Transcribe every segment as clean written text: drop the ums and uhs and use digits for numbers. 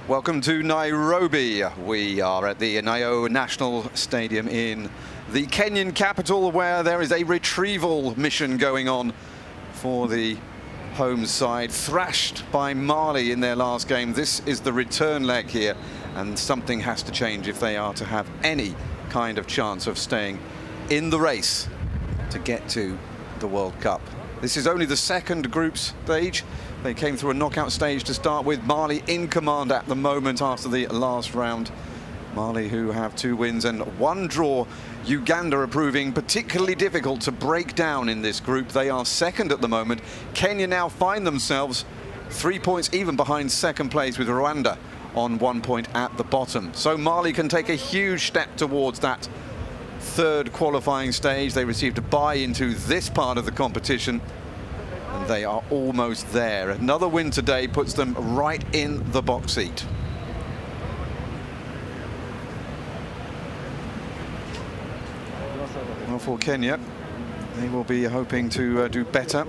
Welcome to Nairobi. We are at the Nyayo National Stadium in the Kenyan capital, where there is a retrieval mission going on for the home side. Thrashed by Mali in their last game. This is the return leg here, and something has to change if they are to have any kind of chance of staying in the race to get to the World Cup. This is only the second group stage. They came through a knockout stage to start with. Mali in command at the moment after the last round. Mali, who have 2 wins and 1 draw. Uganda are proving particularly difficult to break down in this group. They are second at the moment. Kenya now find themselves 3 points even behind second place, with Rwanda on 1 point at the bottom. So Mali can take a huge step towards that third qualifying stage. They received a bye into this part of the competition, and they are almost there. Another win today puts them right in the box seat. Well, for Kenya, they will be hoping to do better.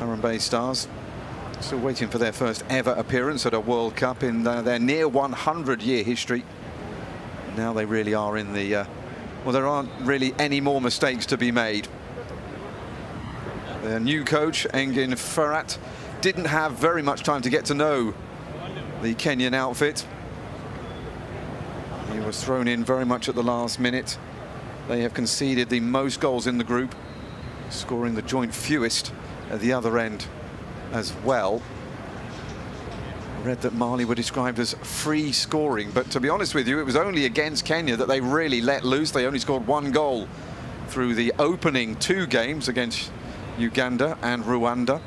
Harambee Stars still waiting for their first ever appearance at a World Cup in their near 100-year history. Now they really are in the well, there aren't really any more mistakes to be made. Their new coach, Engin Firat, didn't have very much time to get to know the Kenyan outfit. He was thrown in very much at the last minute. They have conceded the most goals in the group, scoring the joint fewest at the other end as well. I read that Mali were described as free scoring, but to be honest with you, it was only against Kenya that they really let loose. They only scored 1 goal through the opening 2 games against Uganda and Rwanda,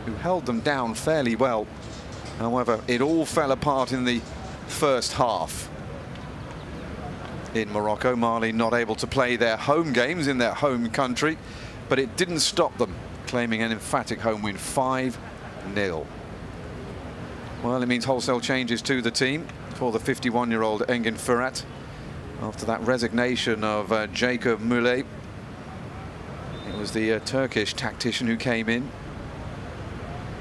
who held them down fairly well. However, it all fell apart in the first half. In Morocco, Mali not able to play their home games in their home country, but it didn't stop them claiming an emphatic home win, 5-0. Well, it means wholesale changes to the team for the 51-year-old Engin Firat after that resignation of Jacob Müller. It was the Turkish tactician who came in.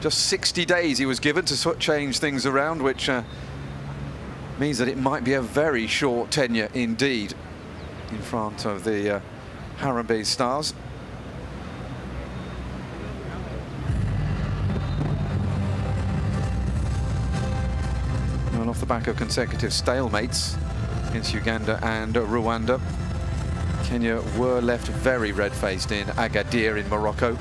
Just 60 days he was given to change things around, which means that it might be a very short tenure indeed in front of the Harambee Stars. And off the back of consecutive stalemates against Uganda and Rwanda, Kenya were left very red-faced in Agadir in Morocco.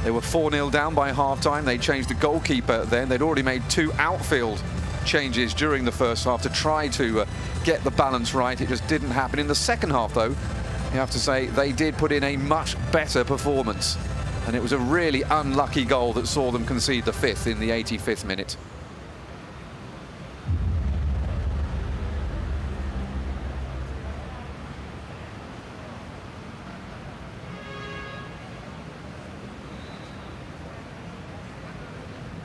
They were 4-0 down by half-time. They changed the goalkeeper then. They'd already made 2 outfield changes during the first half to try to get the balance right. It just didn't happen. In the second half, though, you have to say they did put in a much better performance. And it was a really unlucky goal that saw them concede the 5th in the 85th minute.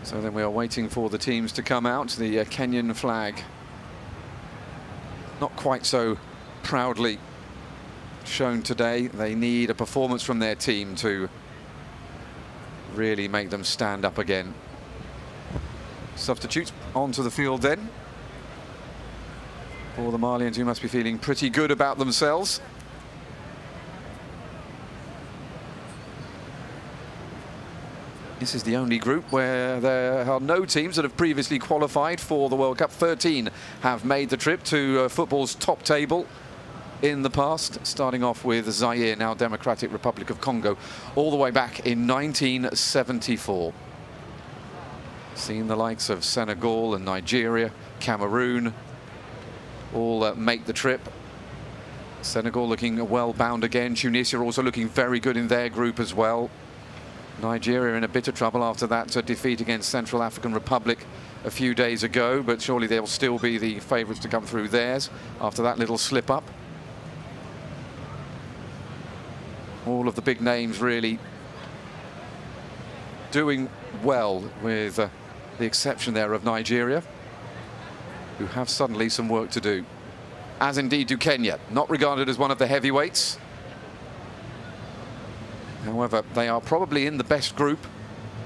So then we are waiting for the teams to come out. The Kenyan flag not quite so proudly shown today. They need a performance from their team to really make them stand up again. Substitutes onto the field then for the Malians, who must be feeling pretty good about themselves. This is the only group where there are no teams that have previously qualified for the World Cup. 13 have made the trip to football's top table in the past, starting off with Zaire, now Democratic Republic of Congo, all the way back in 1974. Seen the likes of Senegal and Nigeria, Cameroon, all make the trip. Senegal looking well bound again. Tunisia also looking very good in their group as well. Nigeria in a bit of trouble after that defeat against Central African Republic a few days ago, but surely they'll still be the favourites to come through theirs after that little slip-up. All of the big names really doing well, with the exception there of Nigeria, who have suddenly some work to do. As indeed do Kenya, not regarded as one of the heavyweights. However, they are probably in the best group.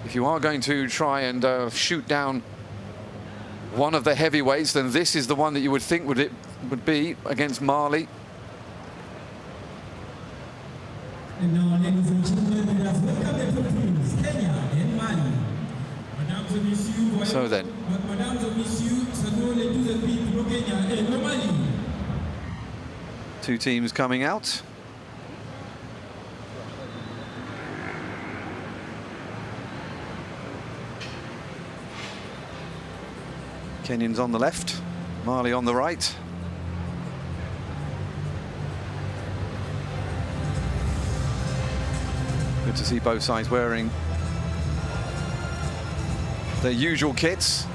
If you are going to try and shoot down one of the heavyweights, then this is the one that you would think would be against Mali. And now, ladies and gentlemen, we have welcomed the two teams, Kenya and Mali. So then, two teams coming out. Kenyans on the left, Mali on the right. Good to see both sides wearing their usual kits.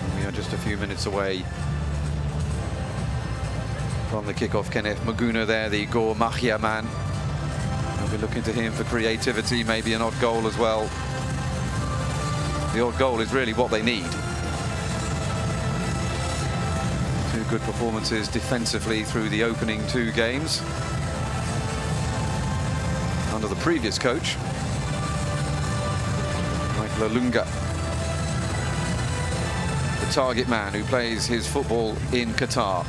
And we are just a few minutes away from the kickoff. Kenneth Maguna there, the Gor Mahia man. We'll be looking to him for creativity, maybe an odd goal as well. The odd goal is really what they need. Two good performances defensively through the opening two games under the previous coach, Michael Olunga, the target man who plays his football in Qatar.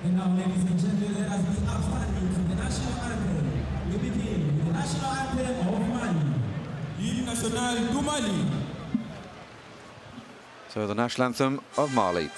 And now, ladies and gentlemen, let us be upstanding to the national anthem. We begin with the national anthem of Mali. L'hymne national du Mali. So the national anthem of Mali.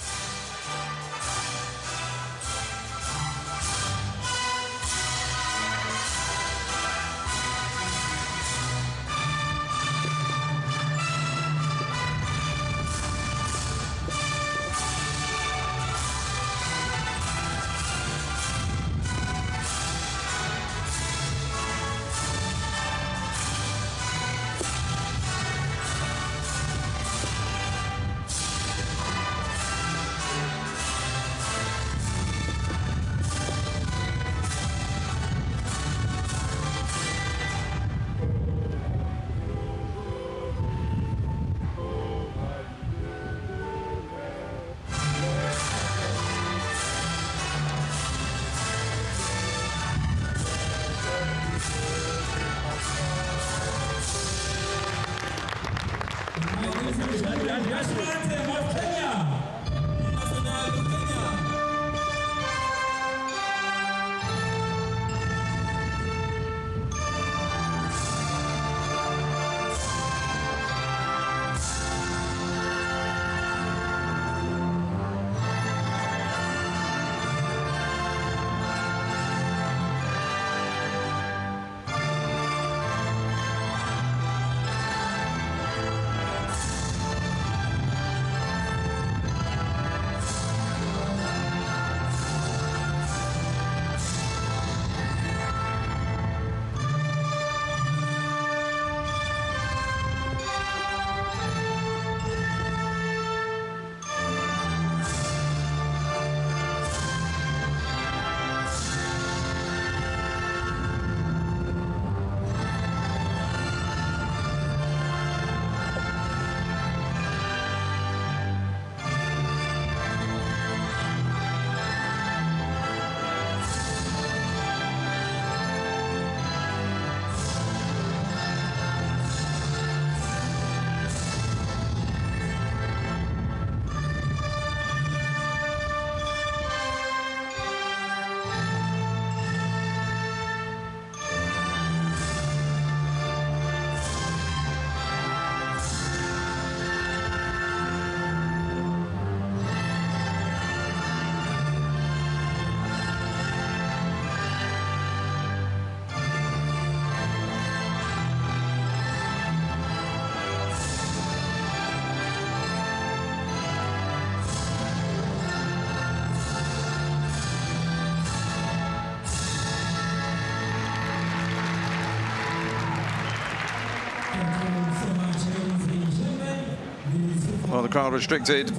Well, the crowd restricted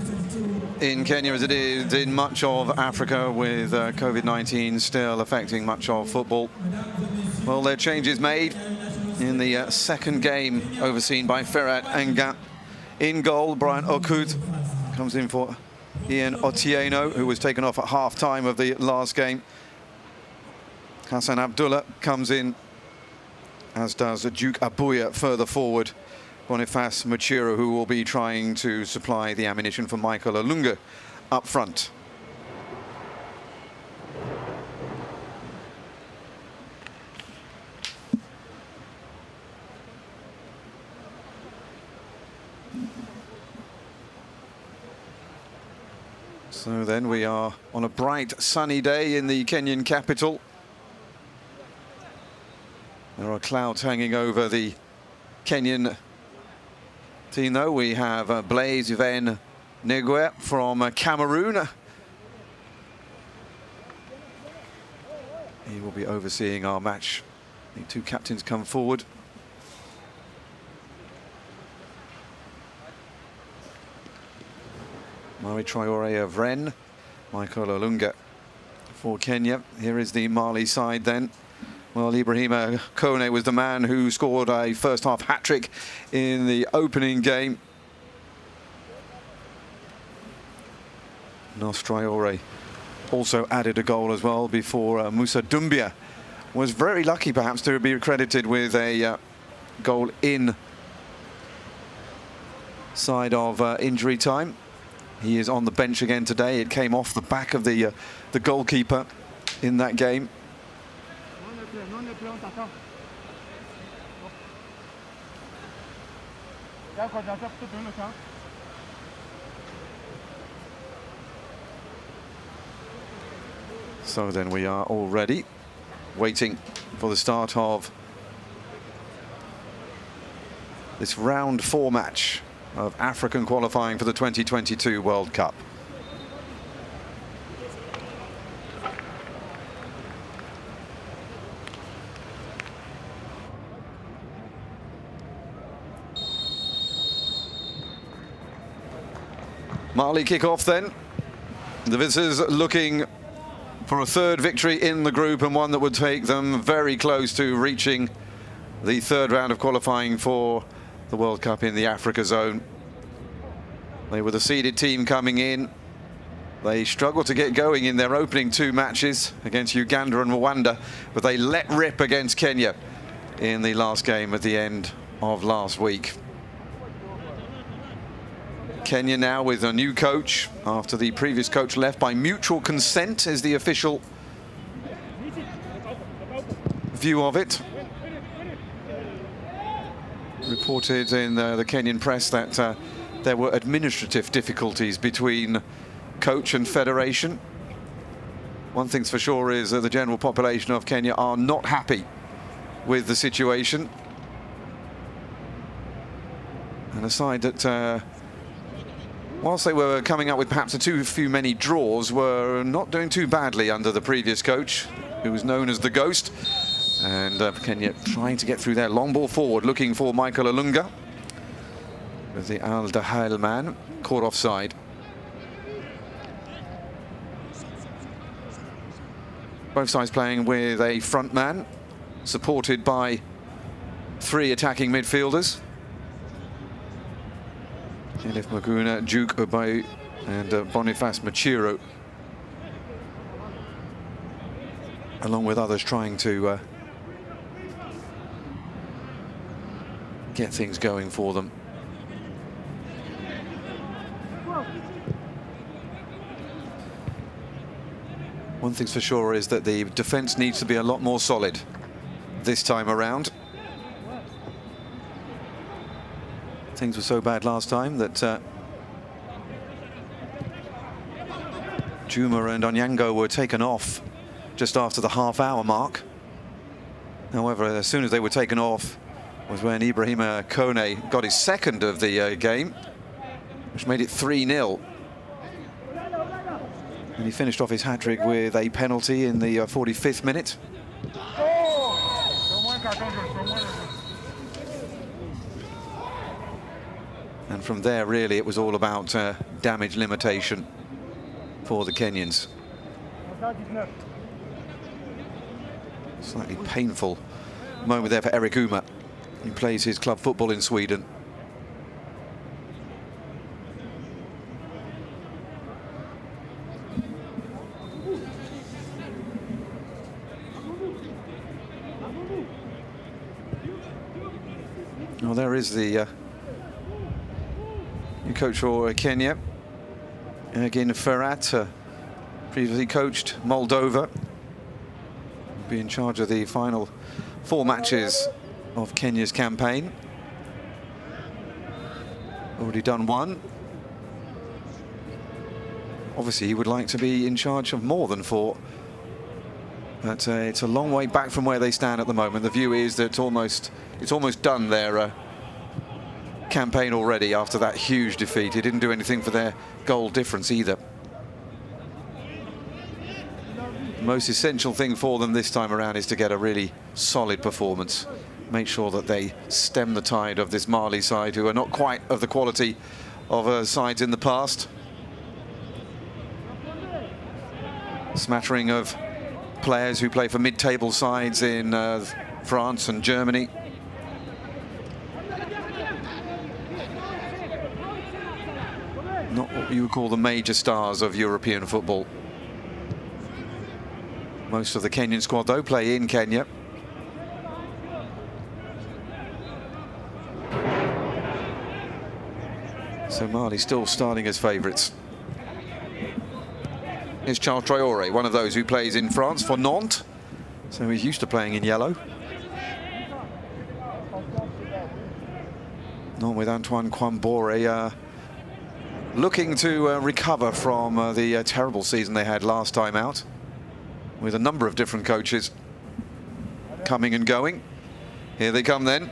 in Kenya as it is in much of Africa, with COVID-19 still affecting much of football. Well, there are changes made in the second game, overseen by Ferhat Engat. In goal, Brian Okut comes in for Ian Otieno, who was taken off at half-time of the last game. Hassan Abdullah comes in, as does Duke Abuya further forward. Boniface Machiro, who will be trying to supply the ammunition for Michael Olunga up front. So then we are on a bright sunny day in the Kenyan capital. There are clouds hanging over the Kenyan team, though. We have Blaise Van Negwe from Cameroon. He will be overseeing our match. The two captains come forward. Mari Traore of Rennes, Michael Olunga for Kenya. Here is the Mali side then. Well, Ibrahima Kone was the man who scored a first-half hat-trick in the opening game. Nos Traore also added a goal as well before Moussa Doumbia was very lucky perhaps to be credited with a goal in side of injury time. He is on the bench again today. It came off the back of the goalkeeper in that game. So then we are already waiting for the start of this round 4 match of African qualifying for the 2022 World Cup. Mali kick off then. The visitors looking for a third victory in the group, and one that would take them very close to reaching the third round of qualifying for the World Cup in the Africa zone. They were the seeded team coming in. They struggled to get going in their opening 2 matches against Uganda and Rwanda, but they let rip against Kenya in the last game at the end of last week. Kenya now with a new coach after the previous coach left by mutual consent is the official view of it. Reported in the Kenyan press that there were administrative difficulties between coach and federation. One thing's for sure is that the general population of Kenya are not happy with the situation. And a side that, whilst they were coming up with perhaps too few many draws, were not doing too badly under the previous coach, who was known as the Ghost. And Kenya trying to get through their long ball forward, looking for Michael Olunga. With the Al Dahal man caught offside. Both sides playing with a front man, supported by 3 attacking midfielders. Kenneth Maguna, Duke Abuya, and Boniface Machiro, along with others trying to get things going for them. One thing's for sure is that the defence needs to be a lot more solid this time around. Things were so bad last time that Juma and Onyango were taken off just after the half-hour mark. However, as soon as they were taken off was when Ibrahima Kone got his second of the game, which made it 3-0. And he finished off his hat-trick with a penalty in the 45th minute. And from there, really, it was all about damage limitation for the Kenyans. Slightly painful moment there for Eric Uma, who plays his club football in Sweden. Well, there is the new coach for Kenya, again Ferrat, previously coached Moldova. Will be in charge of the final 4 matches of Kenya's campaign. Already done 1. Obviously, he would like to be in charge of more than 4. But it's a long way back from where they stand at the moment. The view is that it's almost done their campaign already after that huge defeat. It didn't do anything for their goal difference either. The most essential thing for them this time around is to get a really solid performance. Make sure that they stem the tide of this Mali side, who are not quite of the quality of sides in the past. Smattering of players who play for mid-table sides in France and Germany. Not what you would call the major stars of European football. Most of the Kenyan squad, though, play in Kenya. So Mali still starting as favourites. Here's Charles Traoré, one of those who plays in France for Nantes. So he's used to playing in yellow. Not with Antoine Kwambore looking to recover from the terrible season they had last time out, with a number of different coaches coming and going. Here they come then.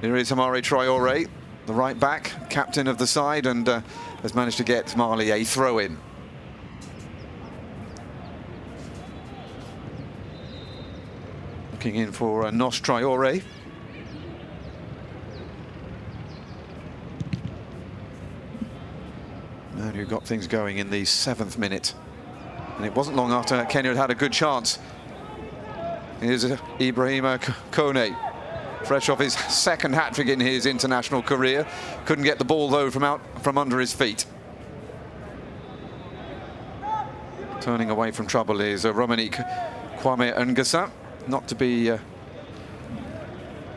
Here is Amare Traoré, the right back, captain of the side, and has managed to get Mali a throw-in. Looking in for Nos Traoré. Man who got things going in the 7th minute. And it wasn't long after Kenya had had a good chance. Here's Ibrahima Kone, fresh off his 2nd hat-trick in his international career. Couldn't get the ball, though, from under his feet. Turning away from trouble is Romanique Kwame Ngasa. Not to be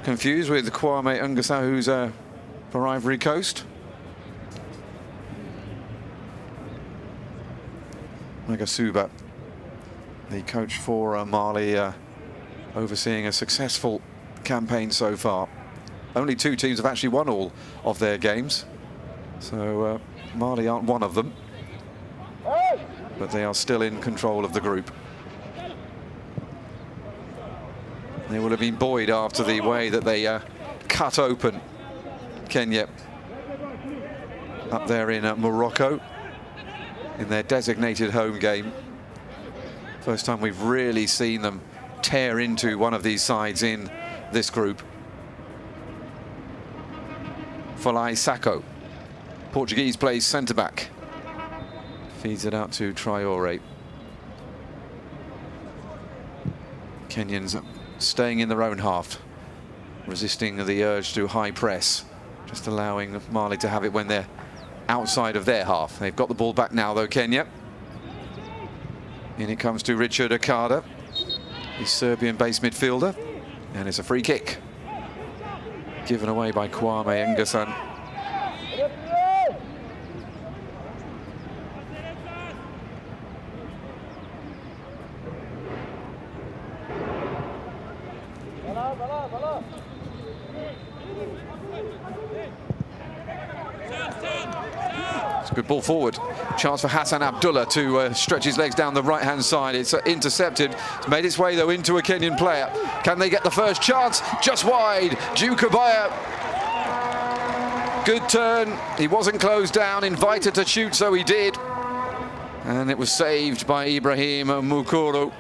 confused with Kwame Ngasa, who's for Ivory Coast. Magasuba, the coach for Mali, overseeing a successful campaign so far. Only 2 teams have actually won all of their games, so Mali aren't one of them, but they are still in control of the group. They will have been buoyed after the way that they cut open Kenya up there in Morocco in their designated home game. First time we've really seen them tear into one of these sides in this group. Folai Sacco, Portuguese, plays centre-back. Feeds it out to Traoré. Kenyans staying in their own half, resisting the urge to high press, just allowing Mali to have it when they're outside of their half. They've got the ball back now, though, Kenya. In it comes to Richard Akada, the Serbian-based midfielder, and it's a free kick given away by Kwame Ngasan. It's a good ball forward. Chance for Hassan Abdullah to stretch his legs down the right-hand side. It's intercepted. It's made its way, though, into a Kenyan player. Can they get the first chance? Just wide. Jukabaya. Good turn. He wasn't closed down. Invited to shoot, so he did. And it was saved by Ibrahim Mukuru.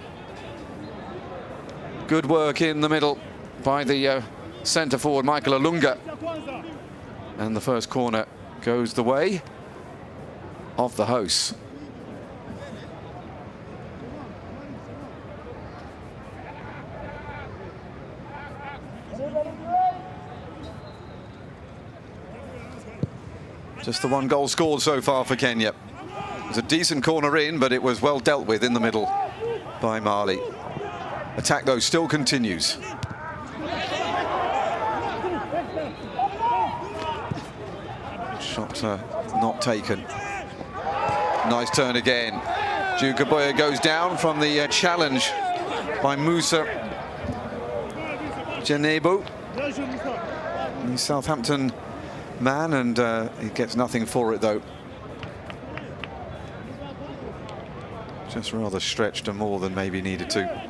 Good work in the middle by the centre forward, Michael Alunga. And the first corner goes the way of the hosts. Just the one goal scored so far for Kenya. It was a decent corner in, but it was well dealt with in the middle by Mali. Attack, though, still continues. Shot not taken. Nice turn again. Jukaboya goes down from the challenge by Musa Janebu. The Southampton man, and he gets nothing for it, though. Just rather stretched and more than maybe needed to.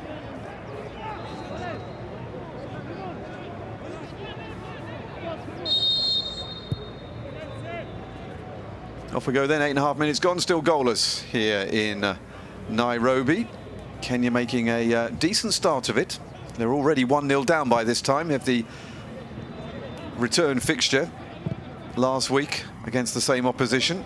Off we go then, 8.5 minutes gone, still goalless here in Nairobi. Kenya making a decent start of it. They're already 1-0 down by this time. Have the return fixture last week against the same opposition.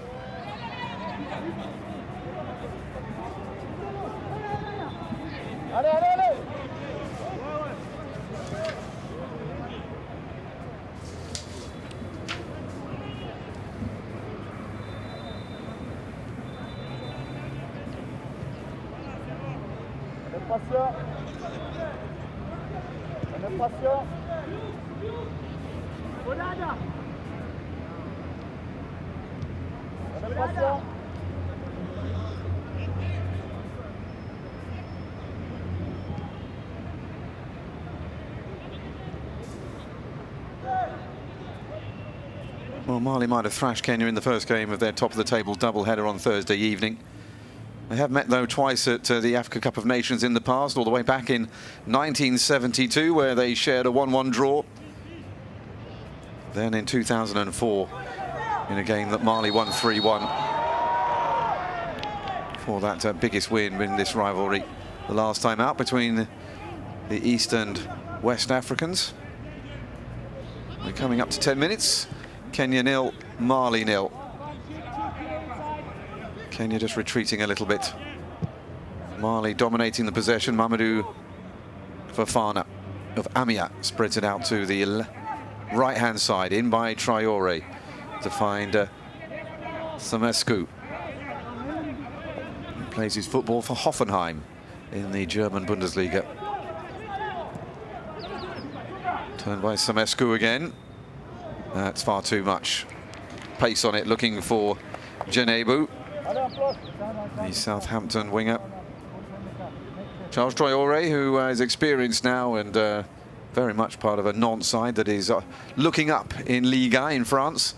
Well, Mali might have thrashed Kenya in the first game of their top-of-the-table doubleheader on Thursday evening. They have met, though, twice at the Africa Cup of Nations in the past, all the way back in 1972, where they shared a 1-1 draw. Then in 2004, in a game that Mali won 3-1. For that biggest win in this rivalry, the last time out between the East and West Africans. We're coming up to 10 minutes. Kenya 0, Mali 0. Kenya just retreating a little bit. Mali dominating the possession. Mamadou Fofana of Amia spreads it out to the right-hand side, in by Traore to find Samescu. He plays his football for Hoffenheim in the German Bundesliga. Turned by Samescu again. That's far too much pace on it, looking for Janebu, the Southampton winger. Charles Traore, who is experienced now and very much part of a Nantes side that is looking up in Liga in France.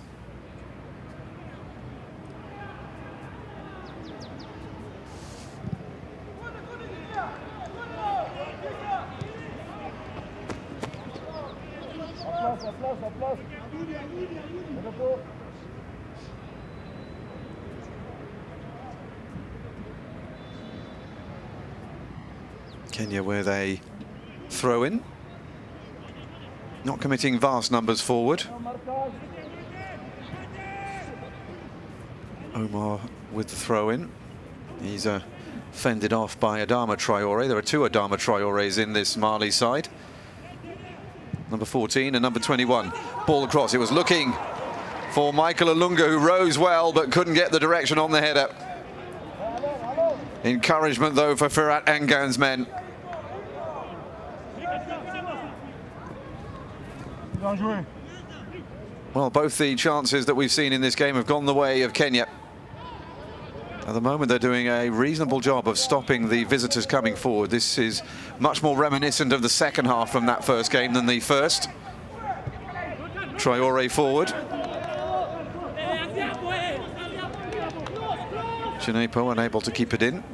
Kenya with a throw-in. Not committing vast numbers forward. Omar with the throw-in. He's fended off by Adama Traore. There are two Adama Traores in this Mali side. Number 14 and number 21. Ball across. It was looking for Michael Alunga, who rose well but couldn't get the direction on the header. Encouragement, though, for Firat Angan's men. Well, both the chances that we've seen in this game have gone the way of Kenya. At the moment, they're doing a reasonable job of stopping the visitors coming forward. This is much more reminiscent of the second half from that first game than the first. Traore forward. Janepo unable to keep it in.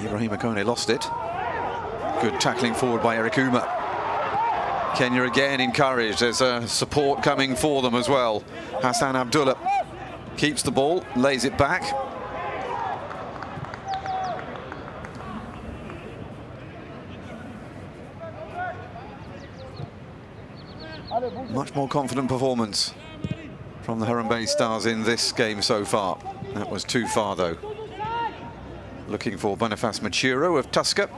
Ibrahim Akone lost it. Good tackling forward by Eric Uma. Kenya again encouraged. There's support coming for them as well. Hassan Abdullah keeps the ball, lays it back. Much more confident performance from the Harambe Stars in this game so far. That was too far, though. Looking for Boniface Machiro of Tusker.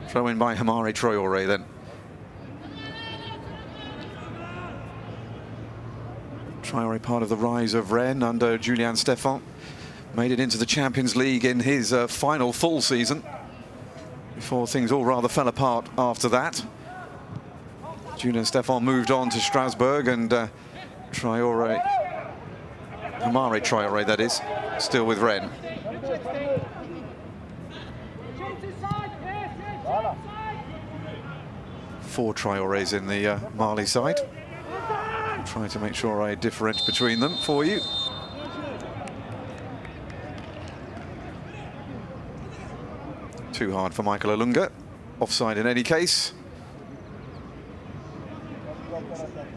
Throw in by Hamari Traore then. Traore, part of the rise of Rennes under Julien Stéphan. Made it into the Champions League in his final full season, before things all rather fell apart after that. Julien Stéphan moved on to Strasbourg, and Traore, Hamari Traore that is, still with Rennes. Four Traores in the Mali side. Trying to make sure I differentiate between them for you. Too hard for Michael Olunga. Offside in any case.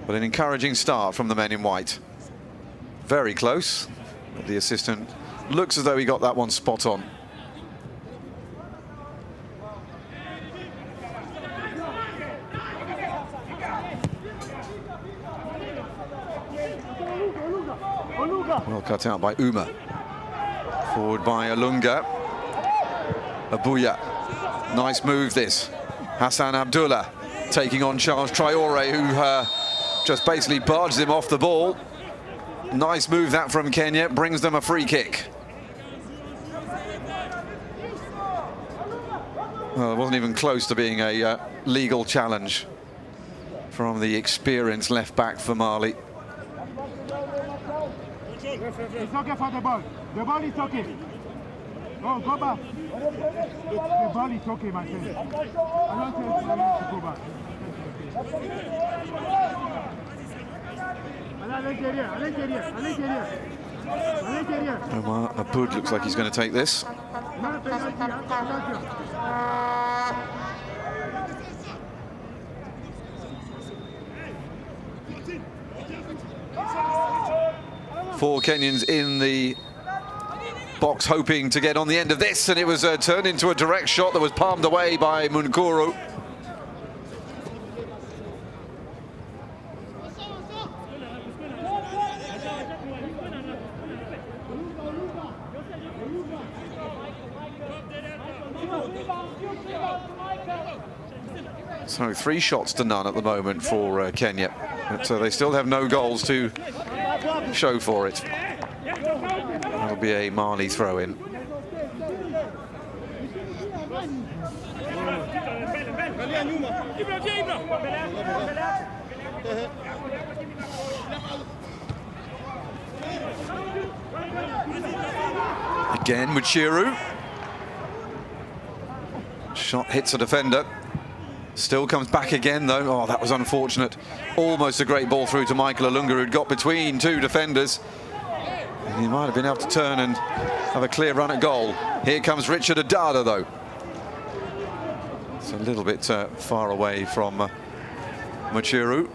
But an encouraging start from the men in white. Very close. But the assistant looks as though he got that one spot on. Well cut out by Uma. Forward by Olunga. Abuya. Nice move this. Hassan Abdullah taking on Charles Traore, who just basically barged him off the ball. Nice move that from Kenya. Brings them a free kick. Well, it wasn't even close to being a legal challenge from the experienced left back for Mali. It's okay for the ball. The ball is okay. Oh, go back. The ball is okay, my friend. I don't think you need to go back. Omar Aboud looks like he's going to take this. Four Kenyans in the box hoping to get on the end of this, and it was turned into a direct shot that was palmed away by Munkuru. So 3 shots to none at the moment for Kenya, but they still have no goals to show for it. That'll be a Mali throw-in. Again, Muchiru. Shot hits a defender. Still comes back again, though. Oh, that was unfortunate. Almost a great ball through to Michael Olunga, who'd got between 2 defenders. And he might have been able to turn and have a clear run at goal. Here comes Richard Adada, though. It's a little bit far away from Muchiru.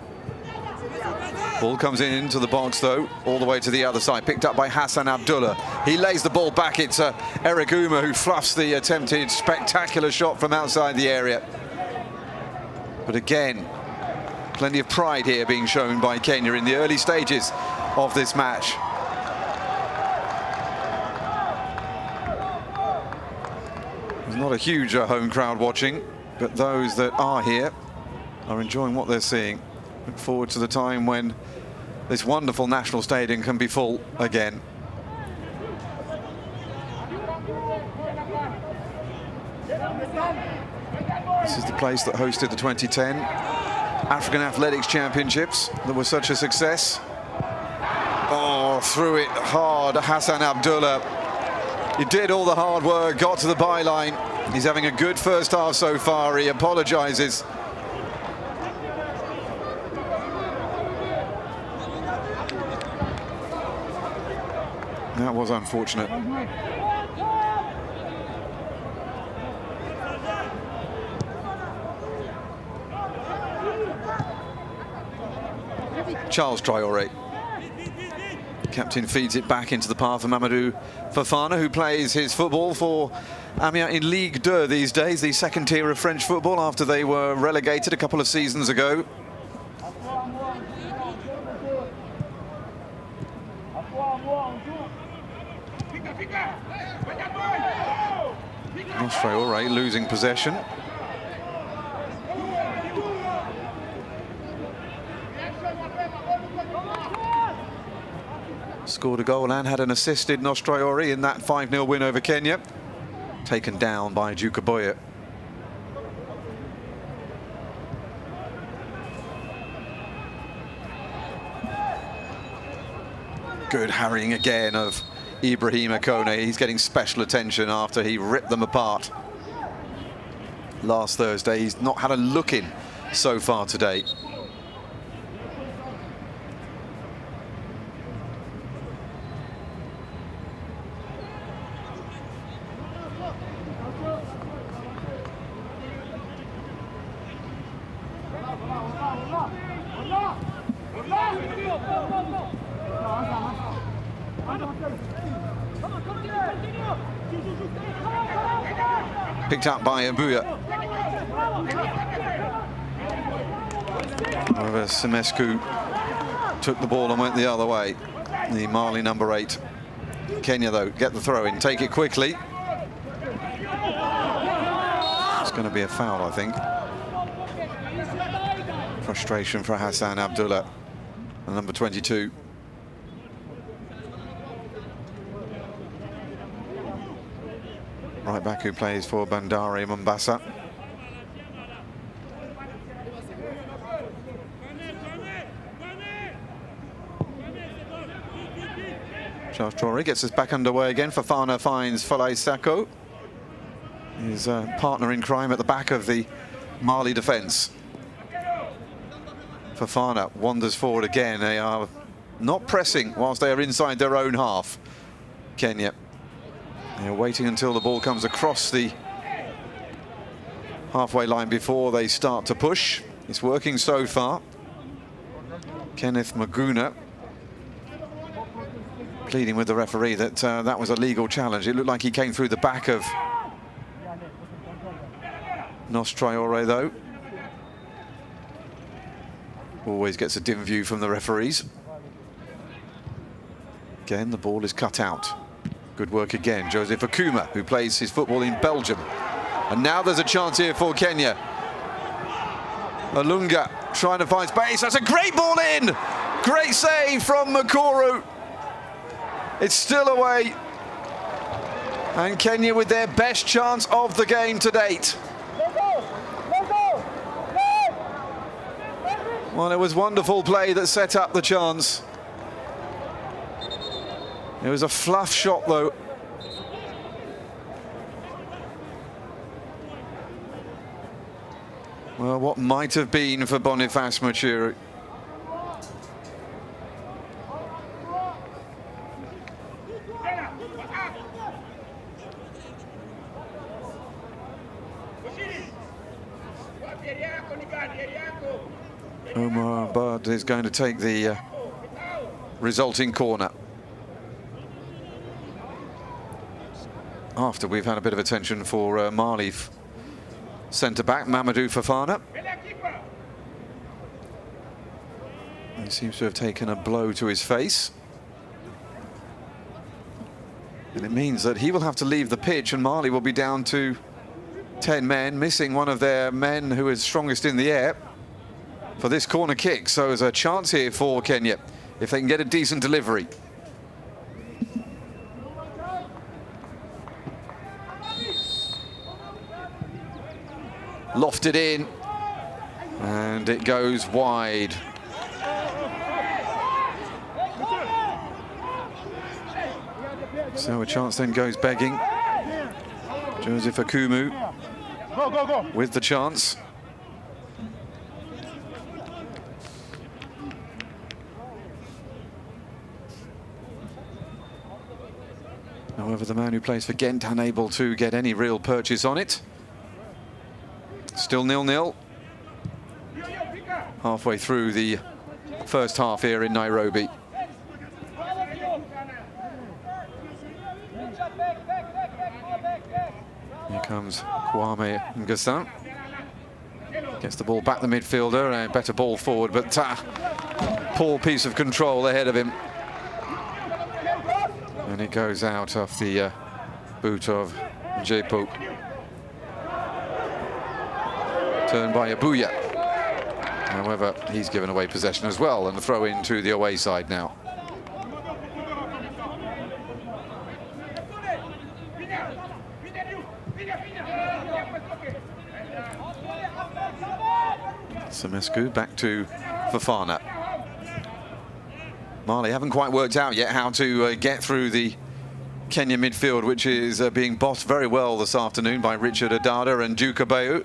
Ball comes into the box, though, all the way to the other side. Picked up by Hassan Abdullah. He lays the ball back. It's Eric Uma who fluffs the attempted spectacular shot from outside the area. But again, plenty of pride here being shown by Kenya in the early stages of this match. There's not a huge home crowd watching, but those that are here are enjoying what they're seeing. Look forward to the time when this wonderful national stadium can be full again. This is the place that hosted the 2010 African Athletics Championships that was such a success. Oh, threw it hard, Hassan Abdullah. He did all the hard work, got to the byline. He's having a good first half so far. He apologises. That was unfortunate. Charles Traore. Captain feeds it back into the path of Mamadou Fofana, who plays his football for Amiens in Ligue 2 these days, the second tier of French football after they were relegated a couple of seasons ago. Traoré losing possession. Scored a goal and had an assisted Traoré in that 5-0 win over Kenya. Taken down by Dukaboya. Good harrying again of Ibrahima Kone. He's getting special attention after he ripped them apart last Thursday. He's not had a look in so far today. Picked up by Abuya. However, Semescu took the ball and went the other way. The Mali number 8. Kenya, though, get the throw in, take it quickly. It's going to be a foul, I think. Frustration for Hassan Abdullah, the number 22. Right back who plays for Bandari Mombasa. Charles Traoré gets us back underway again. Fofana finds Falai Sako, his partner in crime at the back of the Mali defence. Fofana wanders forward again. They are not pressing whilst they are inside their own half. Kenya. They're waiting until the ball comes across the halfway line before they start to push. It's working so far. Kenneth Maguna pleading with the referee that that was a legal challenge. It looked like he came through the back of Traoré, though. Always gets a dim view from the referees. Again, the ball is cut out. Good work again. Joseph Akuma, who plays his football in Belgium. And now there's a chance here for Kenya. Alunga trying to find space. That's a great ball in. Great save from Makoro. It's still away. And Kenya with their best chance of the game to date. Well, it was wonderful play that set up the chance. It was a fluff shot, though. Well, what might have been for Boniface Machiri. Omar Bud is going to take the resulting corner. After we've had a bit of attention for Mali centre-back Mamadou Fofana. He seems to have taken a blow to his face. And it means that he will have to leave the pitch and Mali will be down to 10 men, missing one of their men who is strongest in the air for this corner kick. So there's a chance here for Kenya if they can get a decent delivery. Lofted in, and it goes wide. So a chance then goes begging. Joseph Akumu with the chance. However, the man who plays for Ghent unable to get any real purchase on it. Still 0-0. Halfway through the first half here in Nairobi. comes Kwame Nguessan. Gets the ball back the midfielder, a better ball forward, but poor piece of control ahead of him. And it goes out off the boot of Djibouti. Turned by Abuya. However, he's given away possession as well, and a throw in to the away side now. Semescu back to Fofana. Mali haven't quite worked out yet how to get through the Kenyan midfield, which is being bossed very well this afternoon by Richard Adada and Duke Abayu.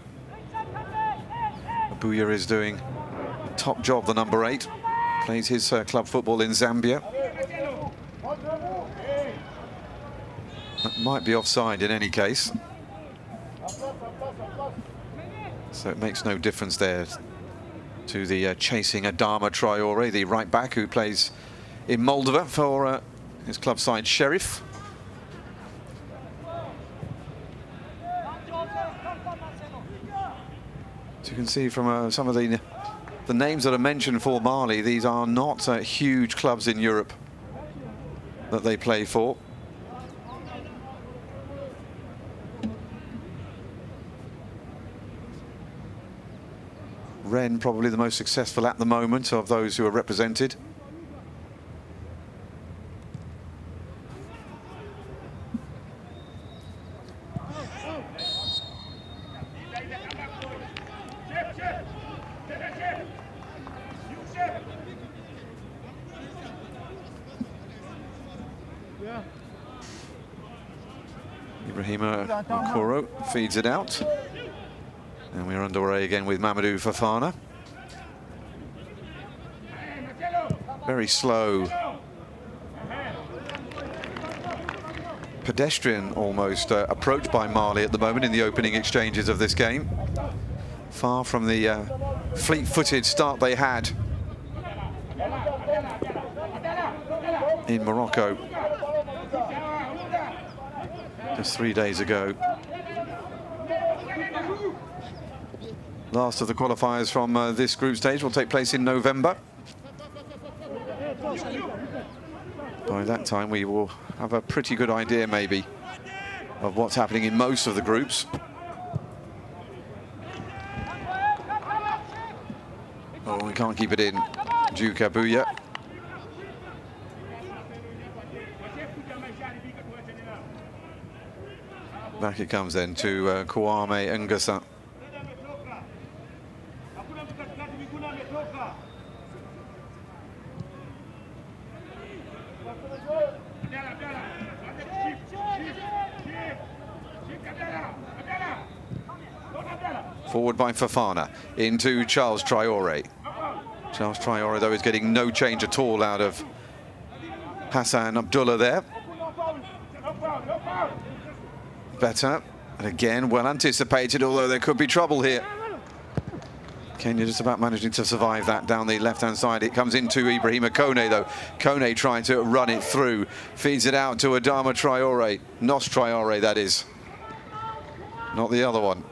Abuya is doing a top job, the number 8. Plays his club football in Zambia. That might be offside in any case. So it makes no difference there to the chasing Adama Traore, the right back who plays in Moldova for his club side Sheriff. As you can see from some of the names that are mentioned for Mali, these are not huge clubs in Europe that they play for. Rennes probably the most successful at the moment of those who are represented. Ibrahima Okoro feeds it out. And we're underway again with Mamadou Fofana. Very slow. Pedestrian almost approach by Mali at the moment in the opening exchanges of this game. Far from the fleet-footed start they had in Morocco just 3 days ago. Last of the qualifiers from this group stage will take place in November. By that time we will have a pretty good idea maybe of what's happening in most of the groups. Oh, we can't keep it in. Duke Abuya. Back it comes then to Kwame Nguessan. Forward by Fofana into Charles Traore. Charles Traore, though, is getting no change at all out of Hassan Abdullah there. Better, and again, well anticipated, although there could be trouble here. Kenya just about managing to survive that down the left-hand side. It comes into Ibrahima Kone, though. Kone trying to run it through. Feeds it out to Adama Traore. Nos Traore, that is. Not the other one.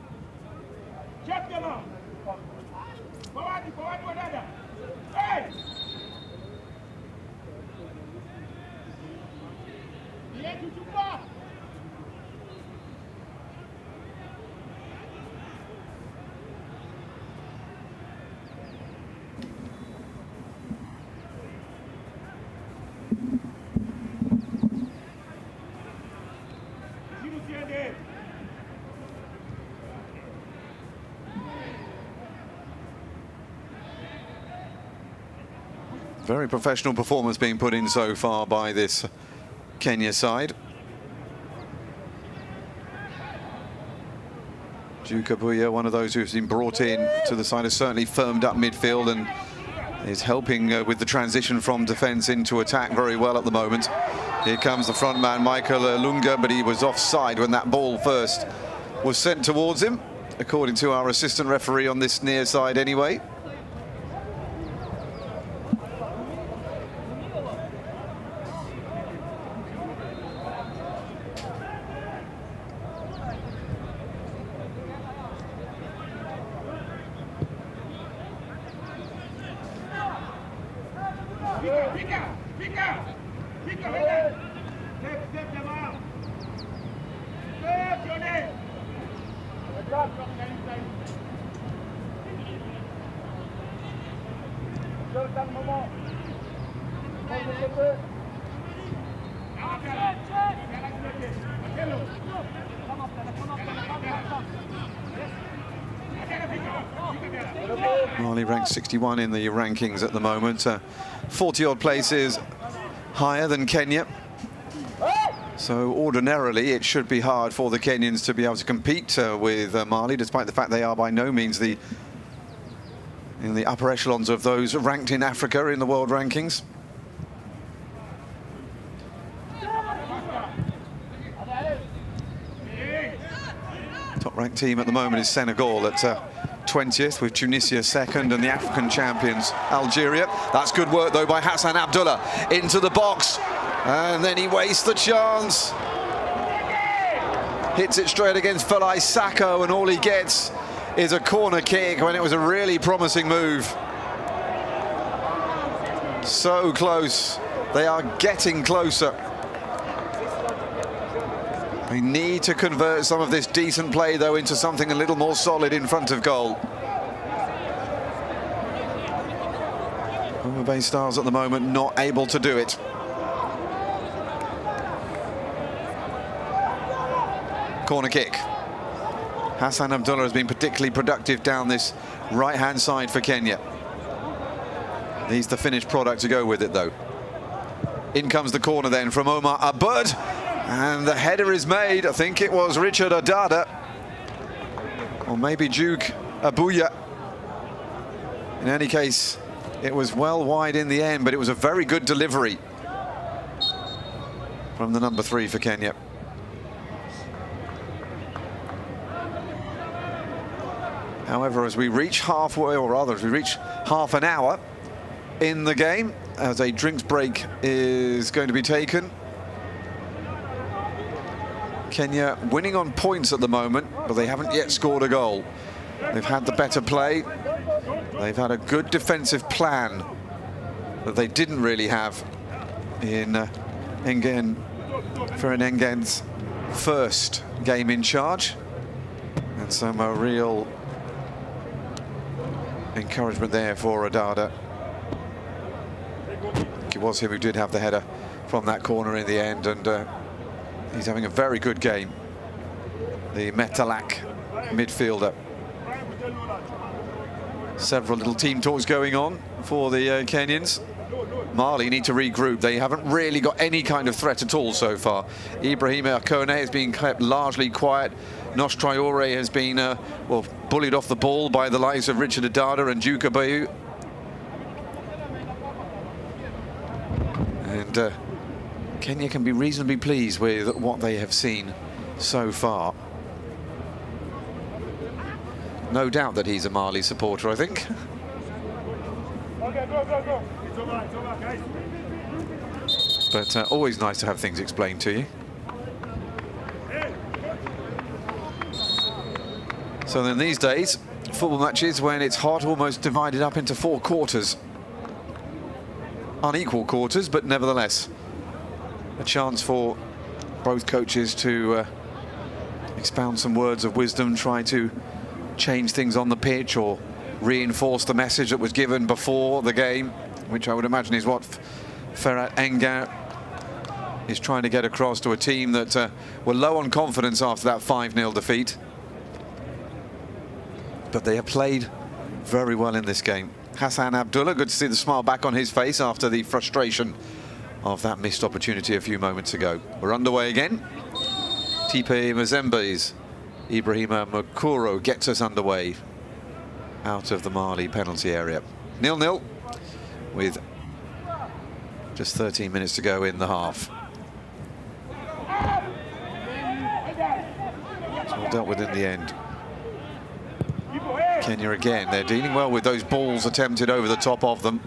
Very professional performance being put in so far by this Kenya side. Duke Abuya, one of those who's been brought in to the side, has certainly firmed up midfield and is helping with the transition from defence into attack very well at the moment. Here comes the front man, Michael Lunga, but he was offside when that ball first was sent towards him, according to our assistant referee on this near side anyway. Mali ranked 61 in the rankings at the moment, 40-odd places higher than Kenya. So ordinarily it should be hard for the Kenyans to be able to compete with Mali, despite the fact they are by no means in the upper echelons of those ranked in Africa in the world rankings. Top-ranked team at the moment is Senegal at 20th, with Tunisia second, and the African champions Algeria. That's good work though by Hassan Abdullah into the box, and then he wastes the chance. Hits it straight against Felai Sacco, and all he gets is a corner kick when it was a really promising move. So close. They are getting closer. They need to convert some of this decent play, though, into something a little more solid in front of goal. Home Bay Stars at the moment not able to do it. Corner kick. Hassan Abdullah has been particularly productive down this right-hand side for Kenya. Needs the finished product to go with it, though. In comes the corner then from Omar Abud. And the header is made. I think it was Richard Adada. Or maybe Duke Abuya. In any case, it was well wide in the end, but it was a very good delivery from the number 3 for Kenya. However, as we reach halfway, or rather as we reach half an hour in the game, as a drinks break is going to be taken, Kenya winning on points at the moment, but they haven't yet scored a goal. They've had the better play. They've had a good defensive plan that they didn't really have in Engen's first game in charge. And some real encouragement there for Adada. It was him who did have the header from that corner in the end, and he's having a very good game, the Metalak midfielder. Several little team talks going on for the Kenyans. Mali need to regroup. They haven't really got any kind of threat at all so far. Ibrahim Akone has been kept largely quiet. Nosh Traore has been bullied off the ball by the likes of Richard Adada and Duke Abuya. And Kenya can be reasonably pleased with what they have seen so far. No doubt that he's a Mali supporter, I think. Okay, go. It's over, guys. But always nice to have things explained to you. So then these days, football matches, when it's hot, almost divided up into 4 quarters. Unequal quarters, but nevertheless a chance for both coaches to expound some words of wisdom, try to change things on the pitch or reinforce the message that was given before the game, which I would imagine is what Ferhat Engen is trying to get across to a team that were low on confidence after that 5-0 defeat. But they have played very well in this game. Hassan Abdullah, good to see the smile back on his face after the frustration of that missed opportunity a few moments ago. We're underway again. Tipe Mazembe's Ibrahima Makuro gets us underway out of the Mali penalty area. 0-0 with just 13 minutes to go in the half. It's all dealt with in the end. Kenya again, they're dealing well with those balls attempted over the top of them.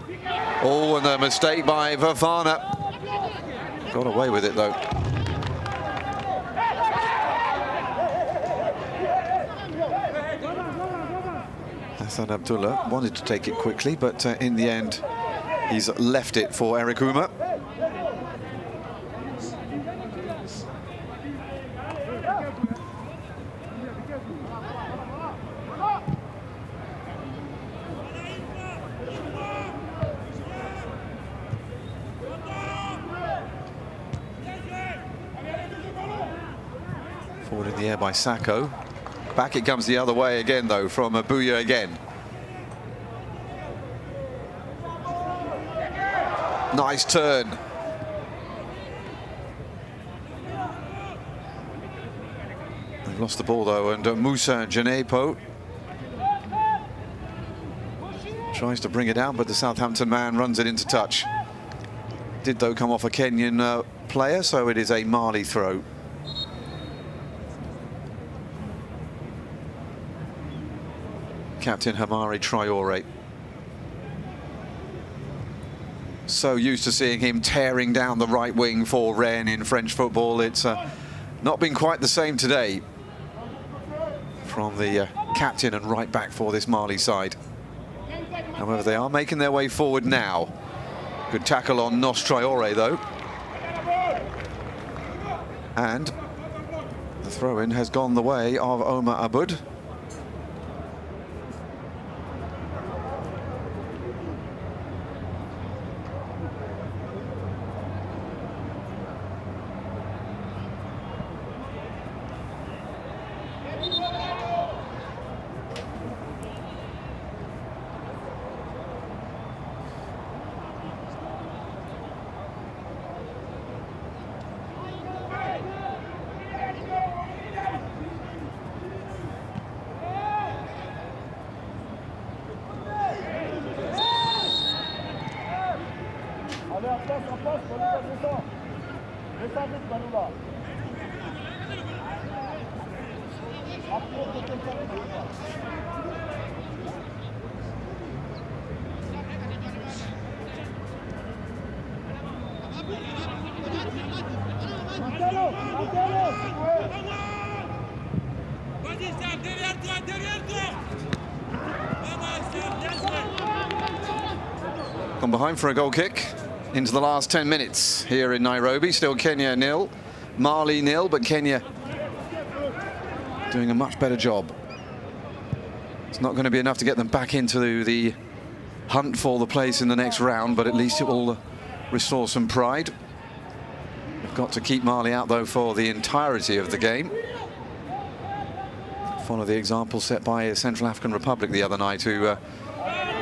Oh, and a mistake by Vavana. Got away with it though. Hassan Abdullah wanted to take it quickly, but in the end He's left it for Eric Uma. Forward in the air by Sacco. Back it comes the other way again, though, from Abuya again. Nice turn. They've lost the ball, though, and Musa Janepo tries to bring it out, but the Southampton man runs it into touch. Did, though, come off a Kenyan player, so it is a Mali throw. Captain Hamari Traore. So used to seeing him tearing down the right wing for Rennes in French football. It's not been quite the same today from the captain and right back for this Mali side. However, they are making their way forward now. Good tackle on Nos Traore, though. And the throw-in has gone the way of Omar Abud. Gone behind for a goal kick into the last 10 minutes here in Nairobi. Still Kenya 0, Mali 0, but Kenya doing a much better job. It's not going to be enough to get them back into the hunt for the place in the next round, but at least it will restore some pride. They've got to keep Mali out, though, for the entirety of the game. Follow the example set by Central African Republic the other night, who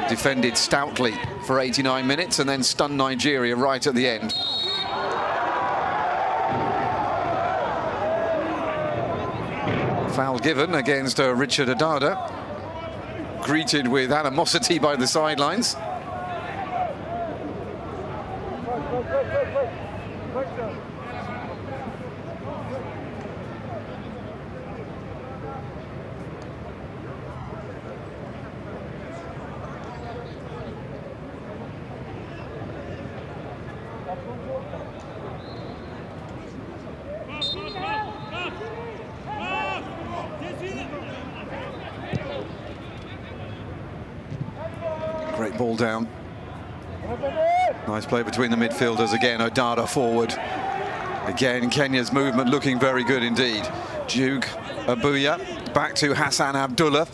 defended stoutly for 89 minutes and then stunned Nigeria right at the end. Foul given against Richard Adada, greeted with animosity by the sidelines. Great ball down. Nice play between the midfielders again. Odada forward. Again, Kenya's movement looking very good indeed. Duke Abuya back to Hassan Abdullah.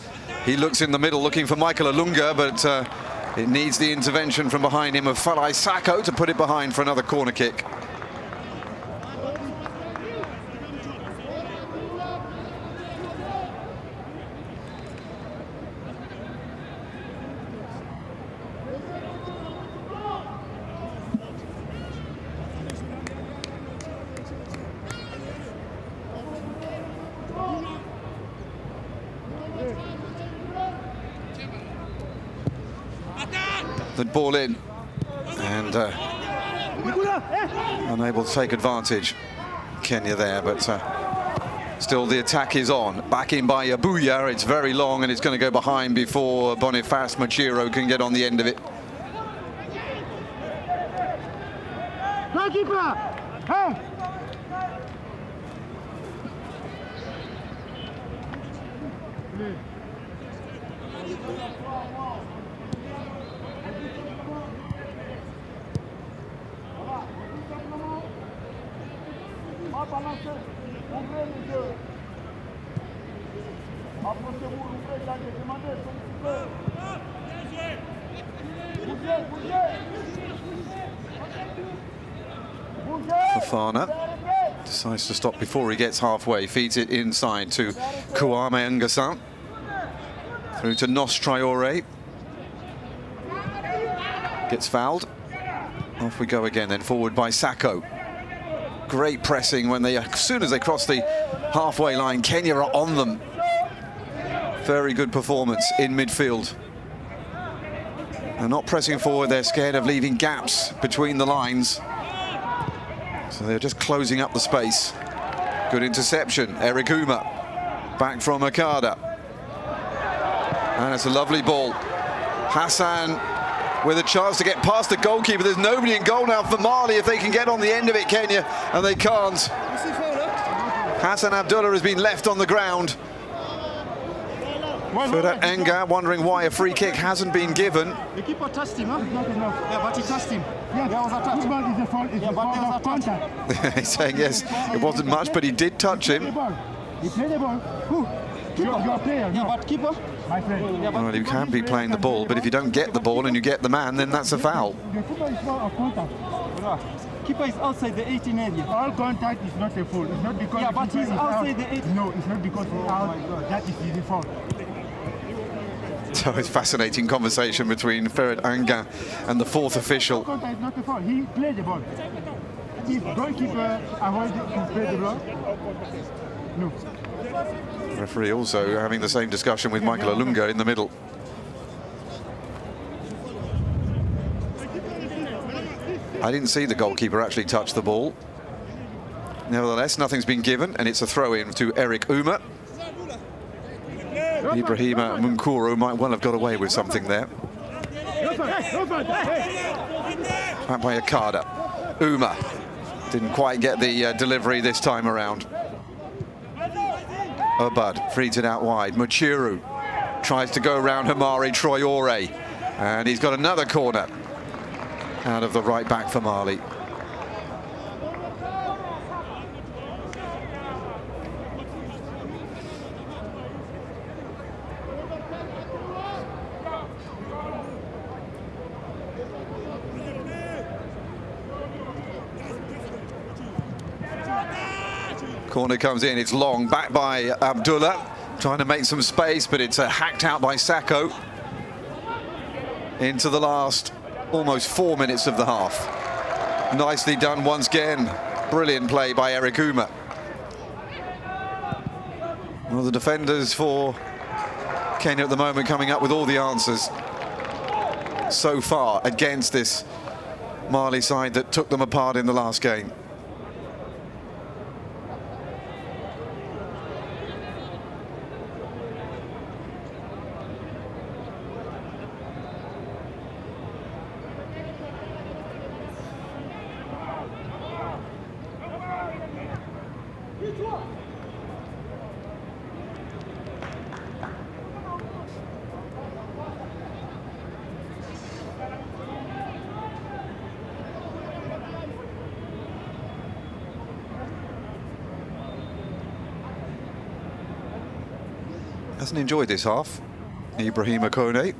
He looks in the middle looking for Michael Alunga, but it needs the intervention from behind him of Falai Sacco to put it behind for another corner kick. The ball in and unable to take advantage. Kenya there, but still the attack is on. Back in by Abuya. It's very long and it's going to go behind before Boniface Machiro can get on the end of it. Goalkeeper! Hey! Fofana decides to stop before he gets halfway, feeds it inside to Kwame Ngasan, through to Nos Traore, gets fouled. Off we go again, then forward by Sako. Great pressing when they, as soon as they cross the halfway line, Kenya are on them. Very good performance in midfield. They're not pressing forward, they're scared of leaving gaps between the lines. So they're just closing up the space. Good interception, Eric Uma, back from Akada. And it's a lovely ball. Hassan with a chance to get past the goalkeeper. There's nobody in goal now for Mali if they can get on the end of it, Kenya, and they can't. Hassan Abdullah has been left on the ground. Further Enga wondering why a free kick hasn't been given. The keeper touched him, huh? Yeah, but he touched him. Yeah, there was a touch. Football is a fault. It's a fault of contact. He's saying yes, it wasn't much, but he did touch him. He played the ball. Who? You're a player. Yeah, but keeper. My friend. Yeah, but Well, you can be playing the ball, but if you don't get the ball and you get the man, then that's a foul. The football is fault of contact. Keeper is outside the 18 area. All contact is not a fault. It's not because Yeah, the but keeper he's is outside out. the 18. No, it's not because he's out. That is his fault. So it's fascinating conversation between Ferid Anga and the fourth official. Contact is not a fault. He played the ball. If goalkeeper avoided to play the ball, no. Referee also having the same discussion with Michael Olunga in the middle. I didn't see the goalkeeper actually touch the ball. Nevertheless, nothing's been given, and it's a throw-in to Eric Uma. Ibrahima Munkuru might well have got away with something there. Back by Akada. Uma didn't quite get the delivery this time around. Obad feeds it out wide. Muchiru tries to go around Hamari Traore, and he's got another corner out of the right back for Mali. Corner comes in, it's long, back by Abdullah, trying to make some space, but it's hacked out by Sako into the last almost 4 minutes of the half. Nicely done once again. Brilliant play by Eric Uma. Well, the defenders for Kenya at the moment coming up with all the answers so far against this Mali side that took them apart in the last game. Hasn't enjoyed this half, Ibrahima Kone.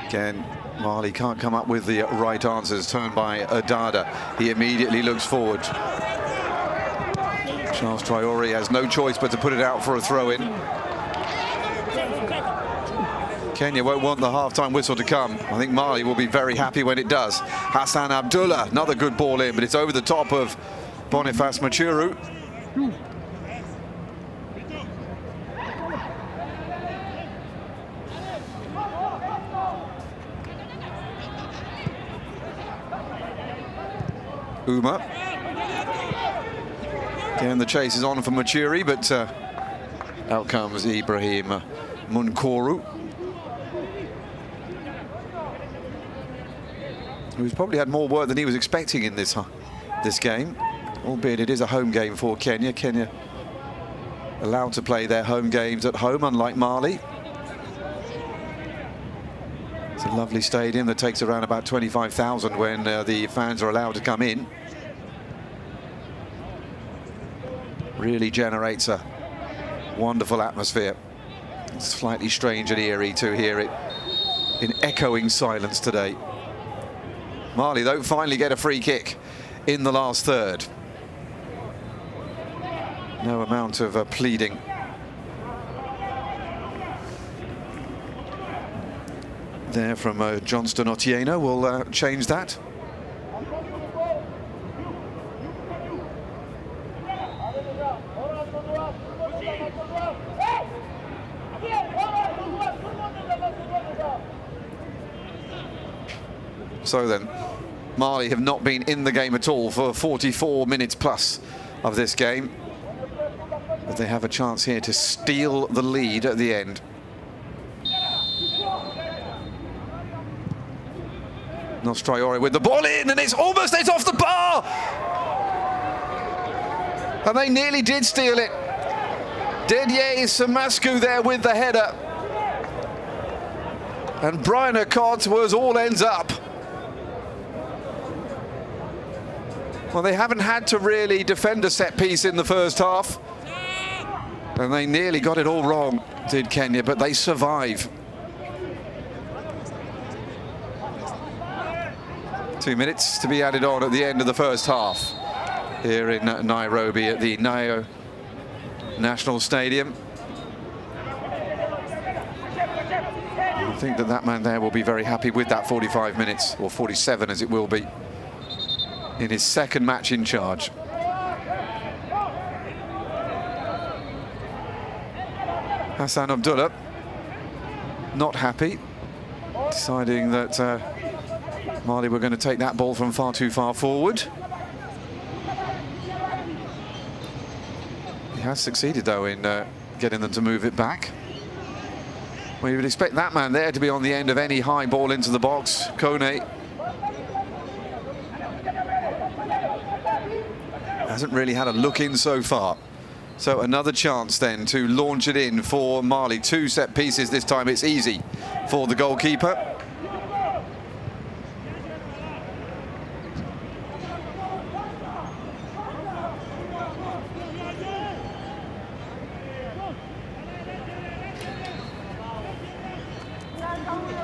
Again, Mali can't come up with the right answers. Turned by Adada. He immediately looks forward. Charles Traore has no choice but to put it out for a throw-in. Kenya won't want the half-time whistle to come. I think Mali will be very happy when it does. Hassan Abdullah, another good ball in, but it's over the top of Boniface Machuru. Uma. Again, the chase is on for Machuri, but out comes Ibrahim Munkoru, who's probably had more work than he was expecting in this game, albeit it is a home game for Kenya. Kenya allowed to play their home games at home, unlike Mali. It's a lovely stadium that takes around about 25,000 when the fans are allowed to come in. Really generates a wonderful atmosphere. It's slightly strange and eerie to hear it in echoing silence today. Mali, though, finally get a free kick in the last third. No amount of pleading. There from Johnston Otieno will change that. So then, Mali have not been in the game at all for 44 minutes plus of this game. But they have a chance here to steal the lead at the end. Nostraore with the ball in, and it's off the bar! And they nearly did steal it. Didier Samascu there with the header. And Brian Acott was all ends up. Well, they haven't had to really defend a set piece in the first half. And they nearly got it all wrong, did Kenya, but they survive. 2 minutes to be added on at the end of the first half here in Nairobi at the Nyayo National Stadium. I think that man there will be very happy with that 45 minutes, or 47 as it will be, in his second match in charge. Hassan Abdullah not happy, deciding that Mali were going to take that ball from far too far forward. He has succeeded, though, in getting them to move it back. Well, you would expect that man there to be on the end of any high ball into the box. Kone hasn't really had a look in so far. So another chance then to launch it in for Mali. 2 set pieces this time. It's easy for the goalkeeper.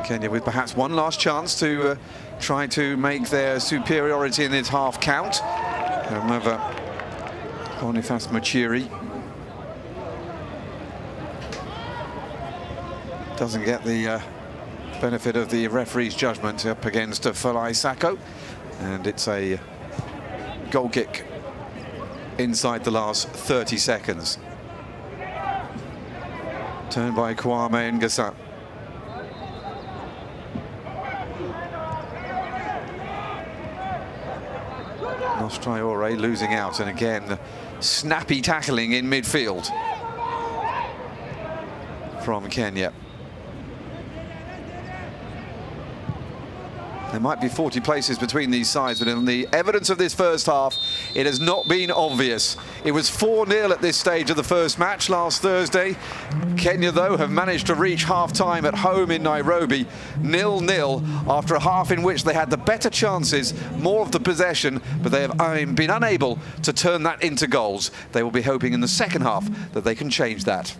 Kenya with perhaps one last chance to try to make their superiority in this half count. However, Boniface Machiri doesn't get the benefit of the referee's judgment up against Falai Sako, and it's a goal kick inside the last 30 seconds. Turned by Kwame Ngasa. Nostraore losing out, and again snappy tackling in midfield from Kenya. There might be 40 places between these sides, but in the evidence of this first half, it has not been obvious. It was 4-0 at this stage of the first match last Thursday. Kenya, though, have managed to reach half-time at home in Nairobi, 0-0, after a half in which they had the better chances, more of the possession, but they have been unable to turn that into goals. They will be hoping in the second half that they can change that.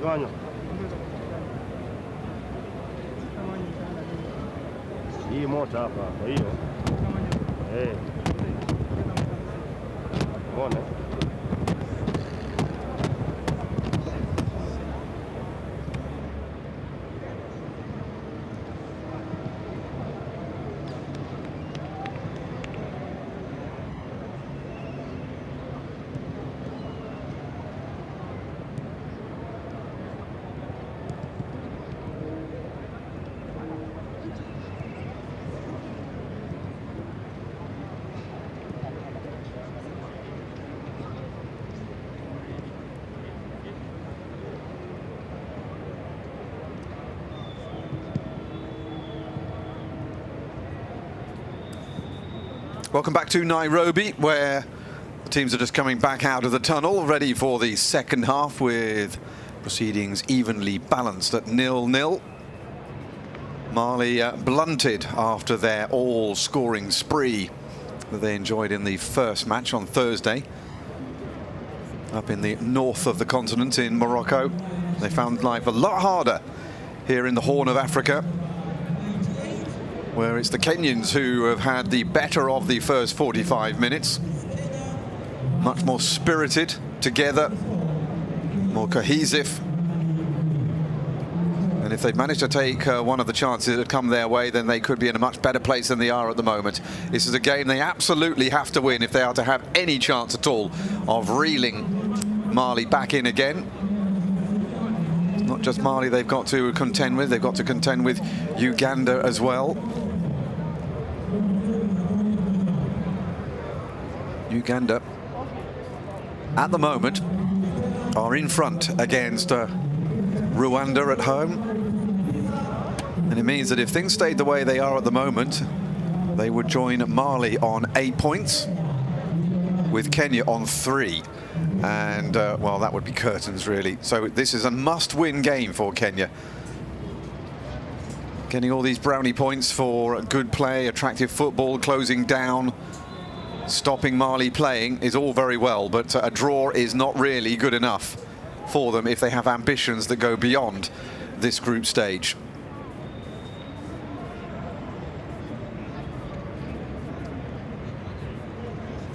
Changanywa. Hii mota hapa, kwa hiyo. Umeona? Welcome back to Nairobi, where the teams are just coming back out of the tunnel, ready for the second half, with proceedings evenly balanced at 0-0. Mali blunted after their all-scoring spree that they enjoyed in the first match on Thursday. Up in the north of the continent in Morocco, they found life a lot harder here in the Horn of Africa, where it's the Kenyans who have had the better of the first 45 minutes. Much more spirited, together, more cohesive. And if they'd managed to take one of the chances that had come their way, then they could be in a much better place than they are at the moment. This is a game they absolutely have to win if they are to have any chance at all of reeling Mali back in again. Not just Mali they've got to contend with, they've got to contend with Uganda as well. Uganda, at the moment, are in front against Rwanda at home. And it means that if things stayed the way they are at the moment, they would join Mali on 8 points, with Kenya on 3. And, well, that would be curtains, really. So this is a must-win game for Kenya. Getting all these brownie points for good play, attractive football, closing down, stopping Mali playing is all very well, but a draw is not really good enough for them if they have ambitions that go beyond this group stage.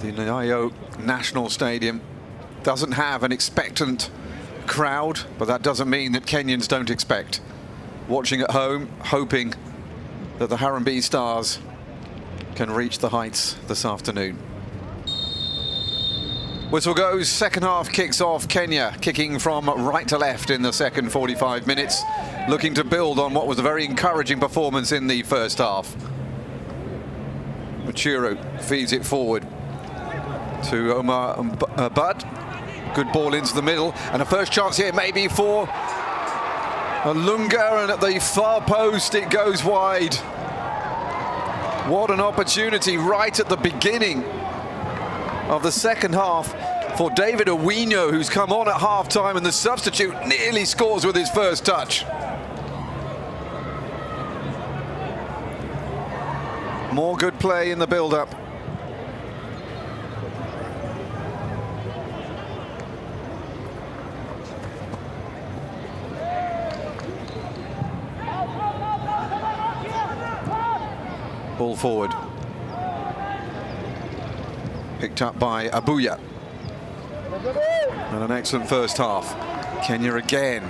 The Nyayo National Stadium doesn't have an expectant crowd, but that doesn't mean that Kenyans don't expect. Watching at home, hoping that the Harambee Stars can reach the heights this afternoon. Whistle goes, second half kicks off. Kenya kicking from right to left in the second 45 minutes, looking to build on what was a very encouraging performance in the first half. Machiro feeds it forward to Omar Bud. Good ball into the middle, and a first chance here maybe for Lunga, and at the far post it goes wide. What an opportunity right at the beginning of the second half for David Owino, who's come on at half-time, and the substitute nearly scores with his first touch. More good play in the build-up. Ball forward. Picked up by Abuya. And an excellent first half. Kenya again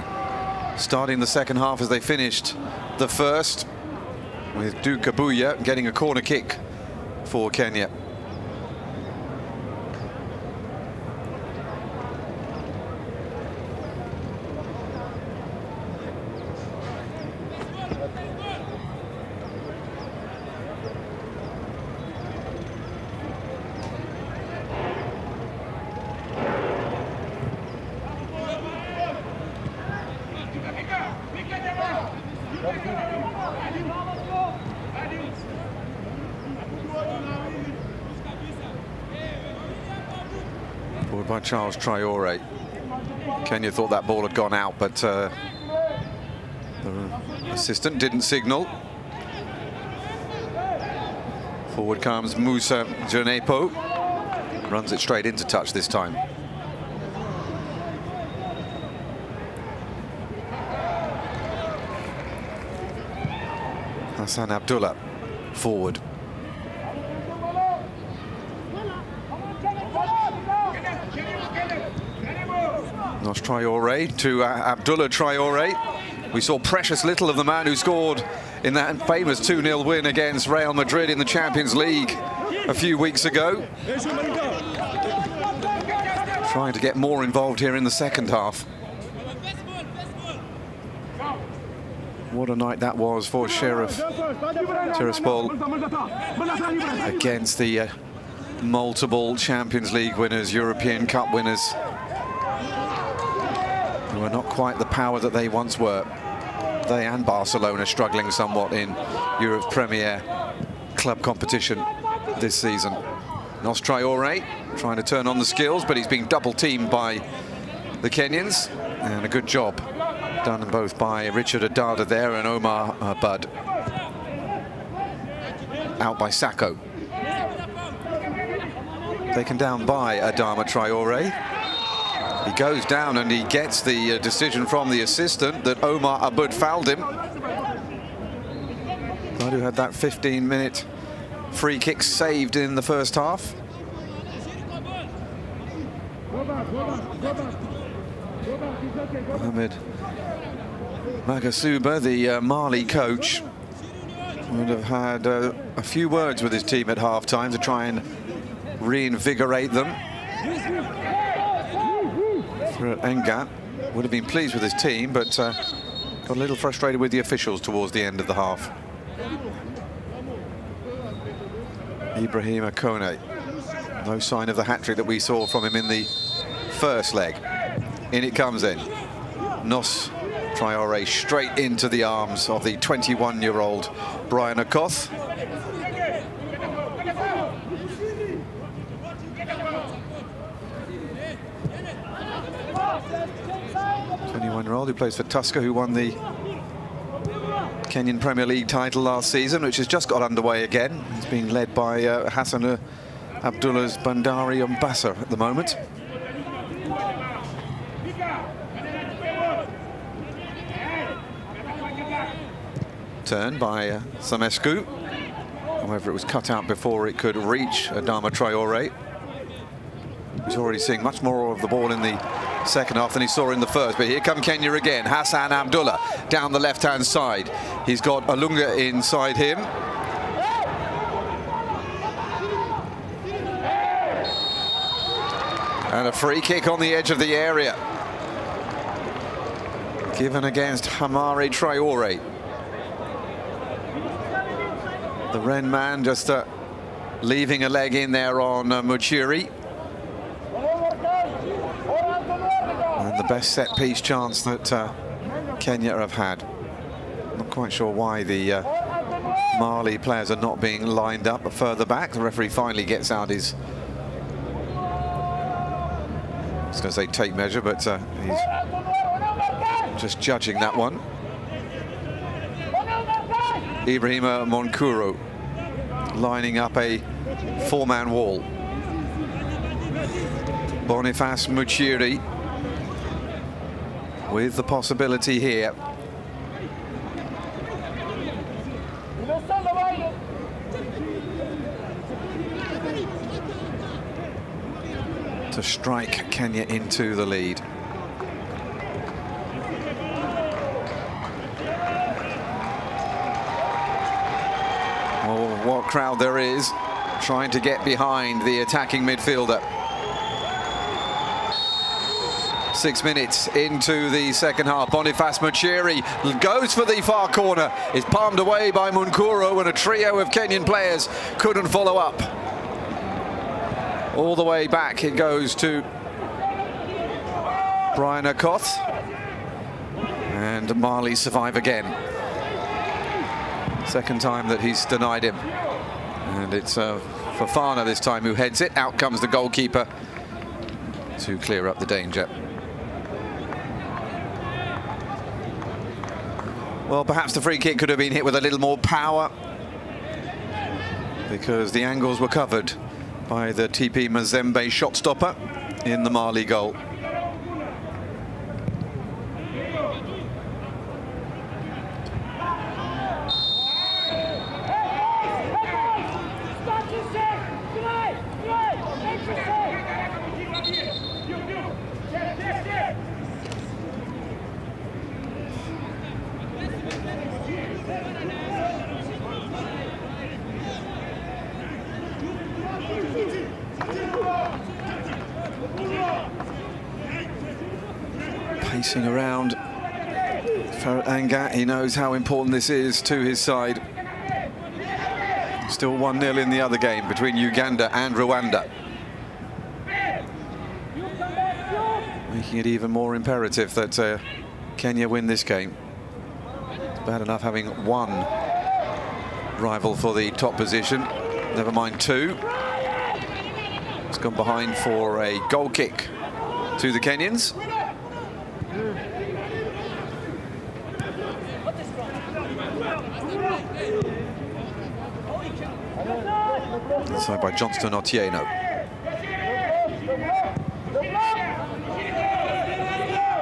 starting the second half as they finished the first, with Duke Abuya getting a corner kick for Kenya. By Charles Traore. Kenya thought that ball had gone out, but the assistant didn't signal. Forward comes Musa Janepo. Runs it straight into touch this time. Hassan Abdullah forward. Nos Traore to Abdullah Traore. We saw precious little of the man who scored in that famous 2-0 win against Real Madrid in the Champions League a few weeks ago. Trying to get more involved here in the second half. What a night that was for Sheriff Tiraspol against the multiple Champions League winners, European Cup winners, who are not quite the power that they once were. They and Barcelona struggling somewhat in Europe's premier club competition this season. Nos Traore trying to turn on the skills, but he's being double-teamed by the Kenyans, and a good job done both by Richard Adada there and Omar Bud. Out by Sacco. Taken down by Adama Traore. He goes down and he gets the decision from the assistant that Omar Abud fouled him. Bud, who had that 15-minute free kick saved in the first half. Mohamed Magasuba, the Mali coach, would have had a few words with his team at half-time to try and reinvigorate them. Engat would have been pleased with his team, but got a little frustrated with the officials towards the end of the half. Ibrahim Akone, no sign of the hat-trick that we saw from him in the first leg. In it comes in. Nos Traore straight into the arms of the 21-year-old Brian Okoth. Who plays for Tusker, who won the Kenyan Premier League title last season, which has just got underway again. He's being led by Hassan Abdullah's Bandari Mombasa at the moment. Turn by Samescu. However, it was cut out before it could reach Adama Traore. He's already seeing much more of the ball in the second half than he saw in the first. But here come Kenya again. Hassan Abdullah down the left-hand side. He's got Alunga inside him. And a free kick on the edge of the area. Given against Hamari Traore. The Wren man just leaving a leg in there on Muchiri. And the best set-piece chance that Kenya have had. Not quite sure why the Mali players are not being lined up further back. The referee finally gets out his, I was going to say tape measure, but he's just judging that one. Ibrahima Monkuro lining up a four-man wall. Boniface Muchiri with the possibility here to strike Kenya into the lead. Oh, what crowd there is trying to get behind the attacking midfielder. 6 minutes into the second half. Boniface Muchiri goes for the far corner. Is palmed away by Munkuro, and a trio of Kenyan players couldn't follow up. All the way back it goes to Brian Okoth. And Mali survive again. Second time that he's denied him. And it's Fofana this time who heads it. Out comes the goalkeeper to clear up the danger. Well, perhaps the free kick could have been hit with a little more power, because the angles were covered by the TP Mazembe shot stopper in the Mali goal. Pacing around Anga, he knows how important this is to his side. Still 1-0 in the other game between Uganda and Rwanda. Making it even more imperative that Kenya win this game. It's bad enough having one rival for the top position, never mind two. It's gone behind for a goal kick to the Kenyans. Inside by Johnston Otieno.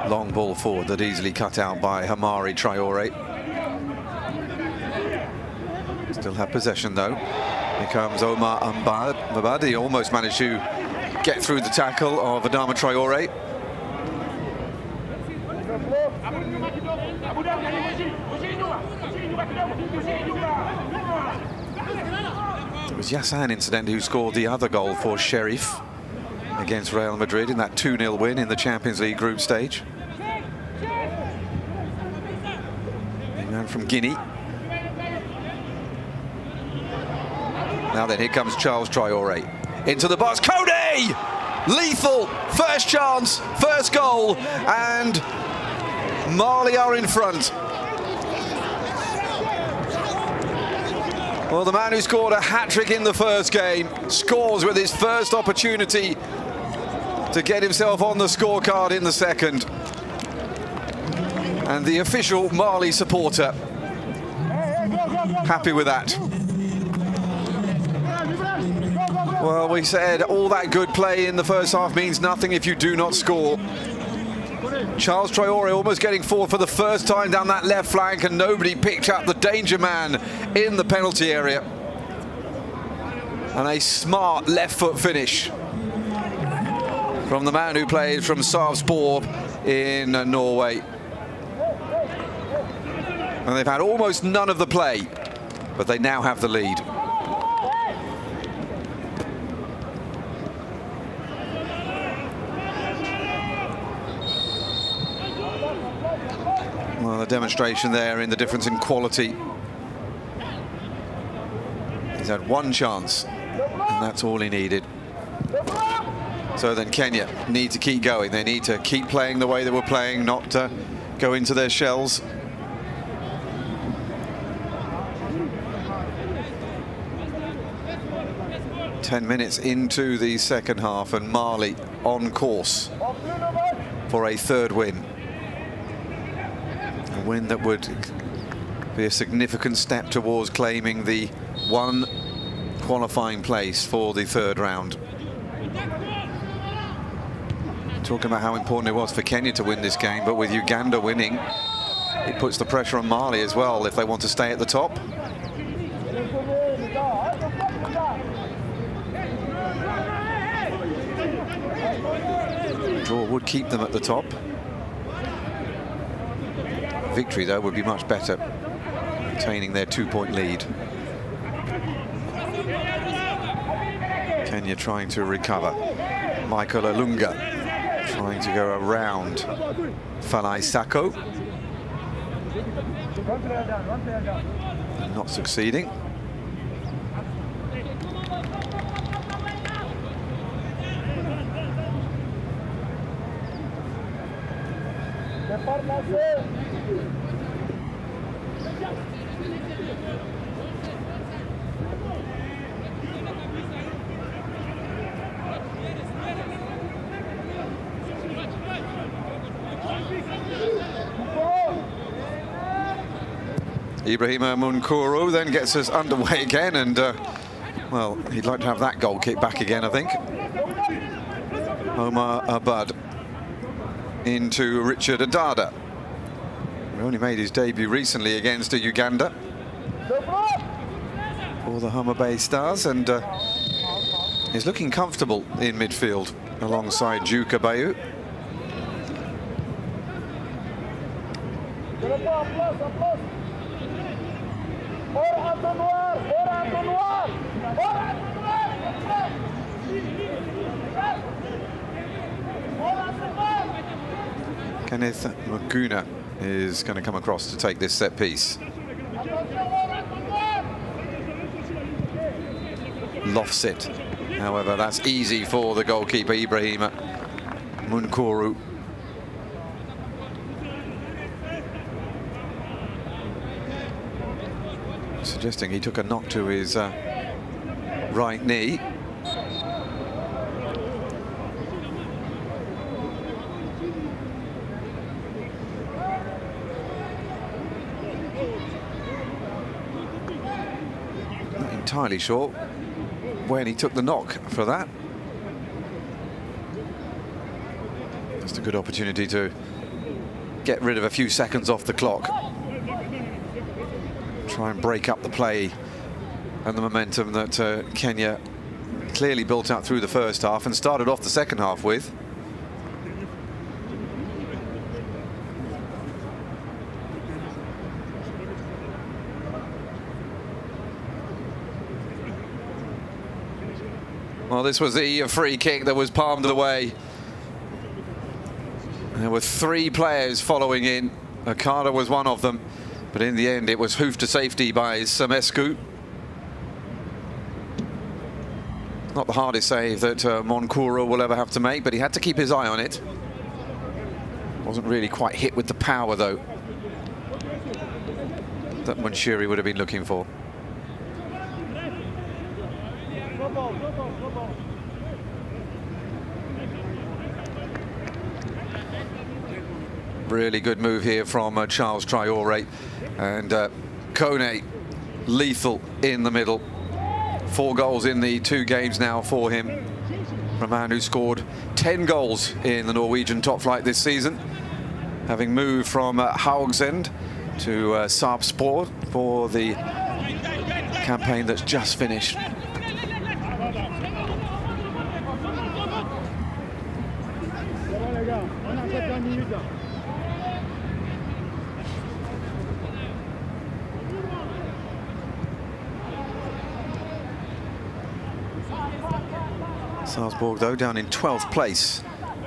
Long ball forward that easily cut out by Hamari Traore. Still have possession though. Here comes Omar Mbad. He almost managed to get through the tackle of Adama Traore. It was Yassan, incidentally, who scored the other goal for Sheriff against Real Madrid in that 2-0 win in the Champions League group stage. A man from Guinea. Now then, here comes Charles Traore. Into the box, Cody! Lethal! First chance, first goal, and Mali are in front. Well, the man who scored a hat-trick in the first game scores with his first opportunity to get himself on the scorecard in the second. And the official Mali supporter happy with that. Well, we said all that good play in the first half means nothing if you do not score. Charles Traore almost getting forward for the first time down that left flank, and nobody picked up the danger man in the penalty area. And a smart left foot finish from the man who played from Sarpsborg in Norway. And they've had almost none of the play, but they now have the lead. Well, a demonstration there in the difference in quality. He's had one chance, and that's all he needed. So then Kenya need to keep going. They need to keep playing the way they were playing, not go into their shells. Ten minutes into the second half, and Mali on course for a third win. A win that would be a significant step towards claiming the one qualifying place for the third round. Talking about how important it was for Kenya to win this game, but with Uganda winning, it puts the pressure on Mali as well if they want to stay at the top. Draw would keep them at the top. Victory, though, would be much better, retaining their 2-point lead. Kenya trying to recover. Michael Alunga trying to go around Falai Sako. And not succeeding. Ibrahima Munkuru then gets us underway again, and well, he'd like to have that goal kick back again, I think. Omar Abad into Richard Adada, who only made his debut recently against Uganda for the Homa Bay Stars, and is looking comfortable in midfield alongside Juka Bayu. Kenneth Maguna is going to come across to take this set piece. Lofts it. However, that's easy for the goalkeeper, Ibrahim Munkuru. Suggesting he took a knock to his right knee. Not entirely sure when he took the knock for that. Just a good opportunity to get rid of a few seconds off the clock. Try and break up the play and the momentum that Kenya clearly built up through the first half and started off the second half with. Well, this was the free kick that was palmed away. There were 3 players following in. Okada was one of them, but in the end it was hoofed to safety by Samescu. Not the hardest save that Monkuru will ever have to make, but he had to keep his eye on it. Wasn't really quite hit with the power, though, that Munshiri would have been looking for. Really good move here from Charles Traore, and Kone lethal in the middle. 4 goals in the 2 games now for him. A man who scored 10 goals in the Norwegian top flight this season, having moved from Haugesund to Sarpsborg for the campaign that's just finished. Salzburg, though, down in 12th place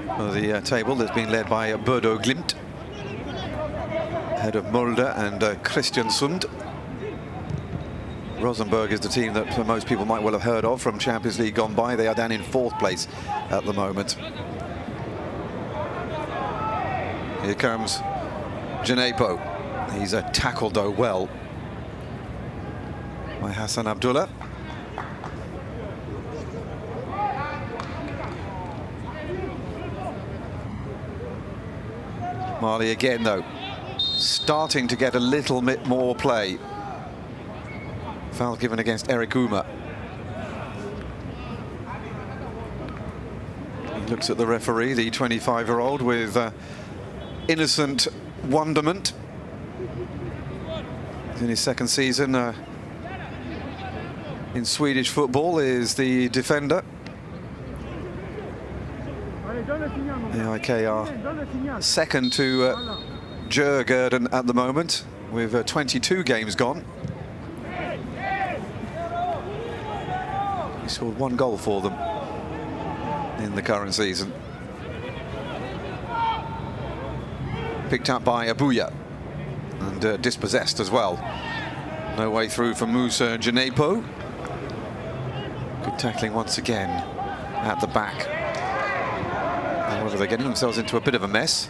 of the table. That's been led by Bodo Glimt, ahead of Molde and Kristiansund. Rosenborg is the team that most people might well have heard of from Champions League gone by. They are down in 4th place at the moment. Here comes Djenepo. He's tackled, though, well by Hassan Abdullah. Mali again, though, starting to get a little bit more play. Foul given against Eric Uma. He looks at the referee, the 25-year-old, with innocent wonderment. In his 2nd season in Swedish football, is the defender. The IK are second to Djurgården at the moment, with 22 games gone. He scored 1 goal for them in the current season. Picked up by Abuya and dispossessed as well. No way through for Musa Djenepo. Good tackling once again at the back. However, they're getting themselves into a bit of a mess.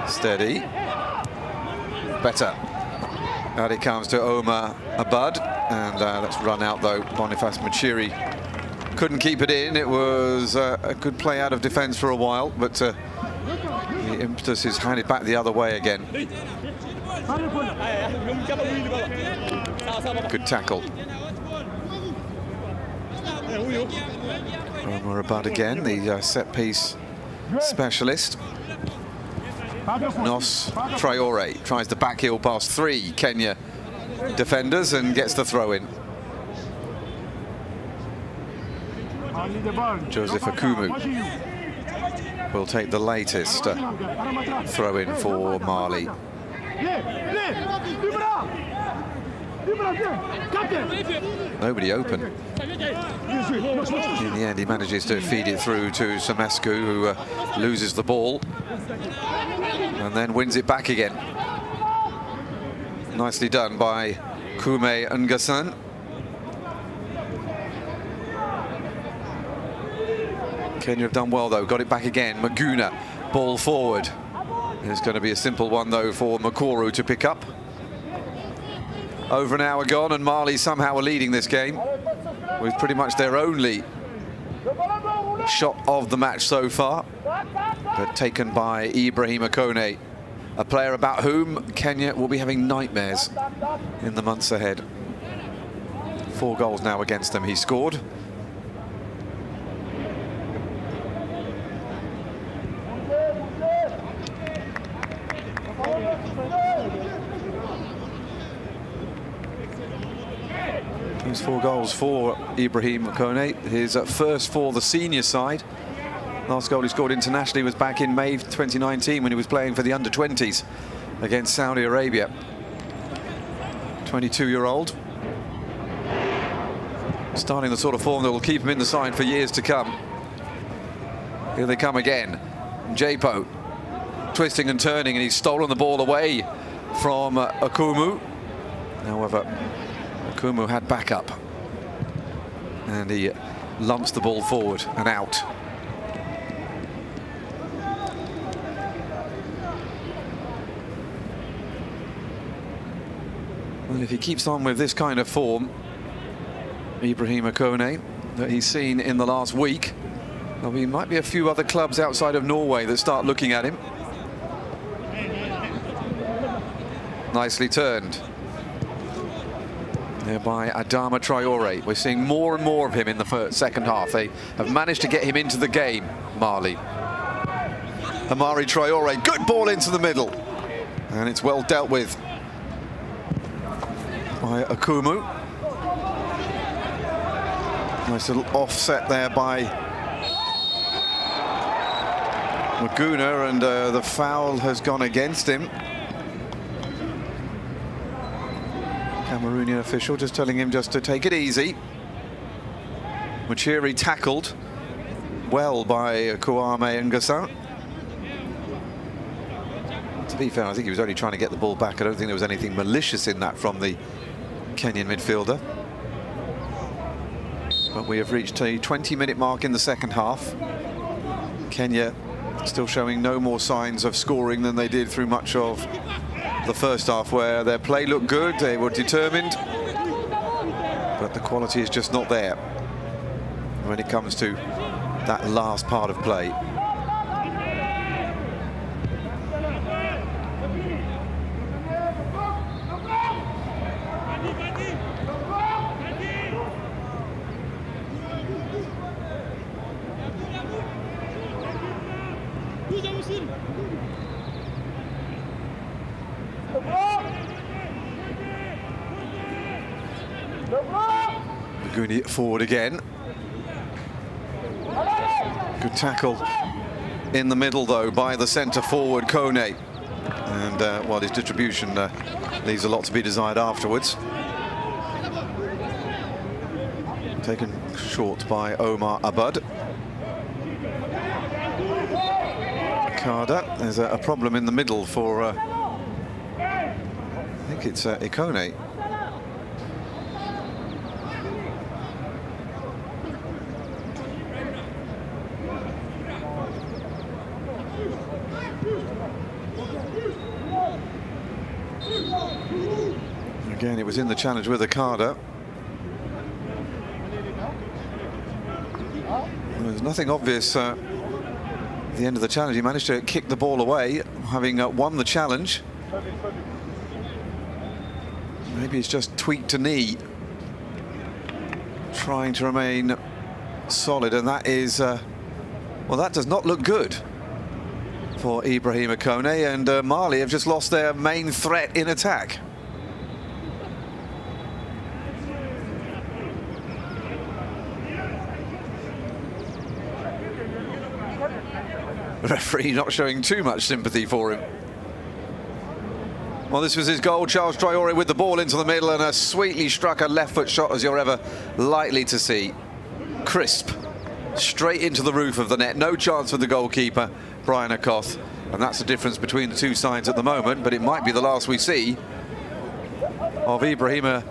Steady. Better. Out it comes to Omar Abad. And let's run out, though. Boniface Machiri couldn't keep it in. It was a good play out of defence for a while, but the impetus is handed back the other way again. Good tackle. Omar Abad again, the set-piece specialist. Nos Traore tries to backheel past 3 Kenya defenders and gets the throw-in. Joseph Akumu will take the latest throw-in for Mali. Nobody open. In the end, he manages to feed it through to Samescu, who loses the ball and then wins it back again. Nicely done by Kume Ngasan. Kenya have done well, though. Got it back again. Maguna, ball forward. It's going to be a simple one, though, for Makoro to pick up. Over an hour gone, and Mali somehow are leading this game with pretty much their only shot of the match so far, but taken by Ibrahim Akone, a player about whom Kenya will be having nightmares in the months ahead. 4 goals now against them he scored. Those 4 goals for Ibrahim Akone, his first for the senior side. Last goal he scored internationally was back in May 2019 when he was playing for the under-20s against Saudi Arabia. 22-year-old. Starting the sort of form that will keep him in the side for years to come. Here they come again. Japo twisting and turning, and he's stolen the ball away from Akumu. However, Akumu had backup, and he lumps the ball forward and out. Well, if he keeps on with this kind of form, Ibrahim Akone, that he's seen in the last week, well, there might be a few other clubs outside of Norway that start looking at him. Nicely turned there by Adama Traore. We're seeing more and more of him in the second half. They have managed to get him into the game, Mali. Amari Traore, good ball into the middle, and it's well dealt with by Akumu. Nice little offset there by Maguna, and the foul has gone against him. Cameroonian official just telling him just to take it easy. Machiri tackled well by Kouame Ngasan. To be fair, I think he was only trying to get the ball back. I don't think there was anything malicious in that from the Kenyan midfielder. But we have reached a 20-minute mark in the second half. Kenya still showing no more signs of scoring than they did through much of the first half, where their play looked good, they were determined, but the quality is just not there when it comes to that last part of play. Guni forward again. Good tackle in the middle, though, by the centre forward, Kone. And, well, his distribution leaves a lot to be desired afterwards. Taken short by Omar Abud. Kada, there's a problem in the middle for, I think it's Ikone. Again, it was in the challenge with Akada. There's nothing obvious at the end of the challenge. He managed to kick the ball away, having won the challenge. Maybe he's just tweaked a knee, trying to remain solid, and that is, well, that does not look good for Ibrahim Akone, and Mali have just lost their main threat in attack. The referee not showing too much sympathy for him. Well, this was his goal. Charles Traore with the ball into the middle and a sweetly struck a left foot shot as you're ever likely to see. Crisp, straight into the roof of the net. No chance for the goalkeeper, Brian Okoth. And that's the difference between the two sides at the moment, but it might be the last we see of Ibrahima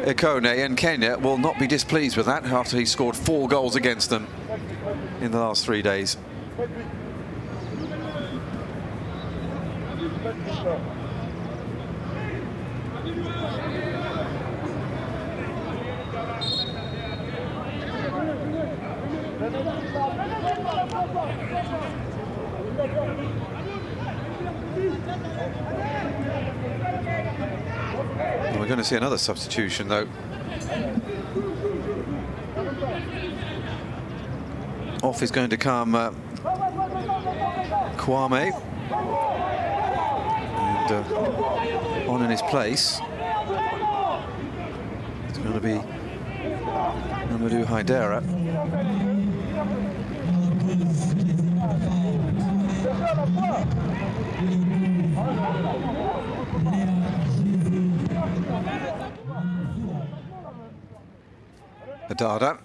Ikone, and Kenya will not be displeased with that after he scored 4 goals against them in the last 3 days. We're going to see another substitution, though. Off is going to come Kwame. And on in his place, it's going to be Amadou Haidara. Adada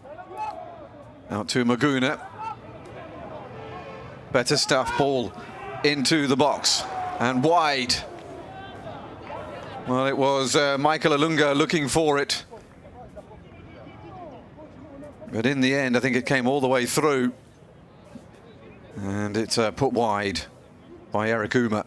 out to Maguna. Better stuff, ball into the box and wide. Well, it was Michael Alunga looking for it, but in the end I think it came all the way through and it's put wide by Eric Uma.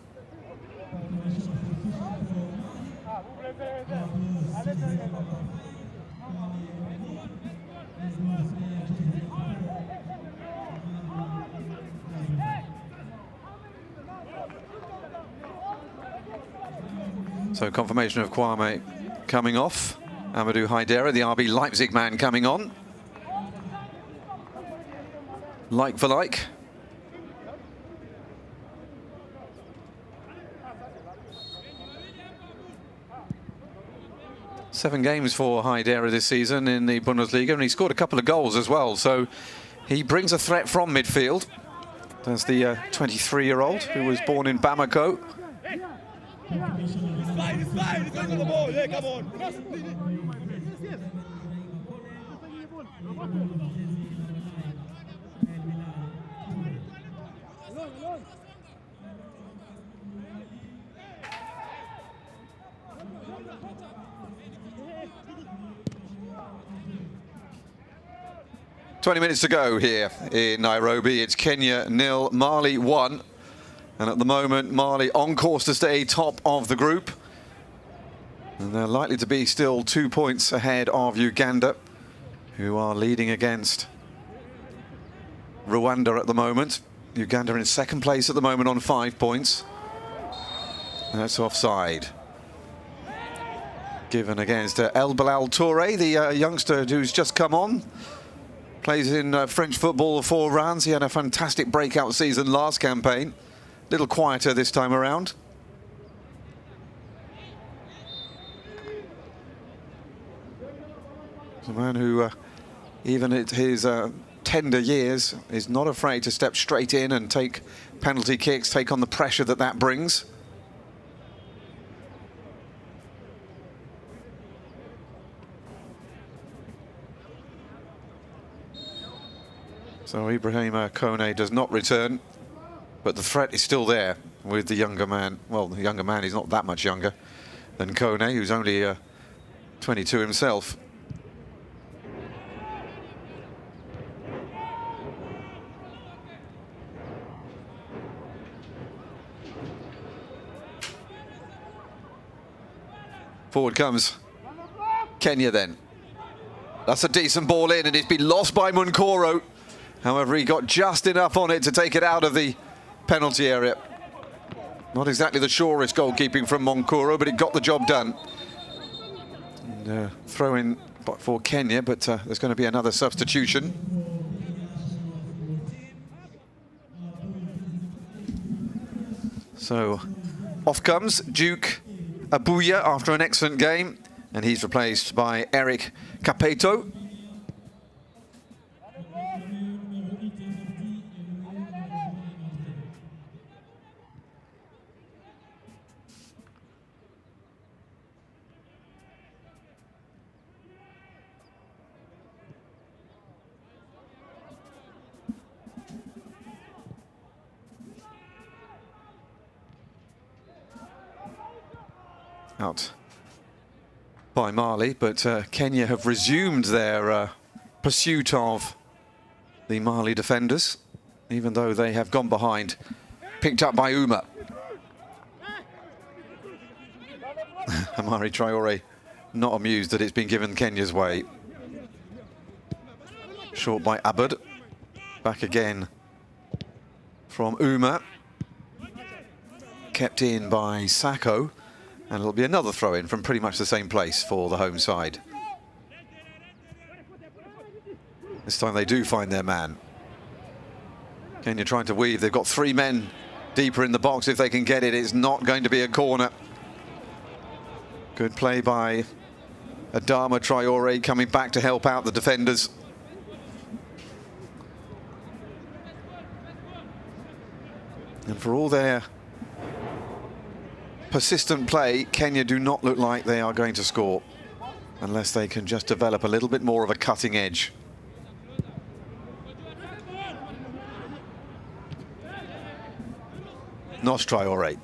So confirmation of Kwame coming off. Amadou Haidara, the RB Leipzig man, coming on. Like for like. Seven games for Haidara this season in the Bundesliga, and he scored a couple of goals as well. So he brings a threat from midfield. That's the 23-year-old who was born in Bamako. It's fine, it's on the ball. Yeah, come on. 20 minutes to go here in Nairobi. It's Kenya 0, Mali 1. And at the moment, Mali on course to stay top of the group. And they're likely to be still 2 points ahead of Uganda, who are leading against Rwanda at the moment. Uganda in second place at the moment on 5 points. That's offside. Given against El Bilal Toure, the youngster who's just come on. Plays in French football for Reims. He had a fantastic breakout season last campaign. Little quieter this time around. It's a man who, even at his tender years, is not afraid to step straight in and take penalty kicks, take on the pressure that brings. So Ibrahima Kone does not return, but the threat is still there with the younger man. Well, the younger man is not that much younger than Kone, who's only 22 himself. Forward comes Kenya then. That's a decent ball in, and it's been lost by Munkoro. However, he got just enough on it to take it out of the penalty area. Not exactly the surest goalkeeping from Munkoro, but it got the job done. And, throw in for Kenya, but there's going to be another substitution. So off comes Duke Abuya after an excellent game, and he's replaced by Eric Capeto. out by Mali, but Kenya have resumed their pursuit of the Mali defenders, even though they have gone behind. Picked up by Uma. Amari Traore not amused that it's been given Kenya's way. Short by Abud. Back again from Uma. Kept in by Sacco. And it'll be another throw-in from pretty much the same place for the home side. This time they do find their man. Kenya trying to weave. They've got 3 men deeper in the box. If they can get it, it's not going to be a corner. Good play by Adama Traore coming back to help out the defenders. And for all their persistent play, Kenya do not look like they are going to score unless they can just develop a little bit more of a cutting edge. Nos Traore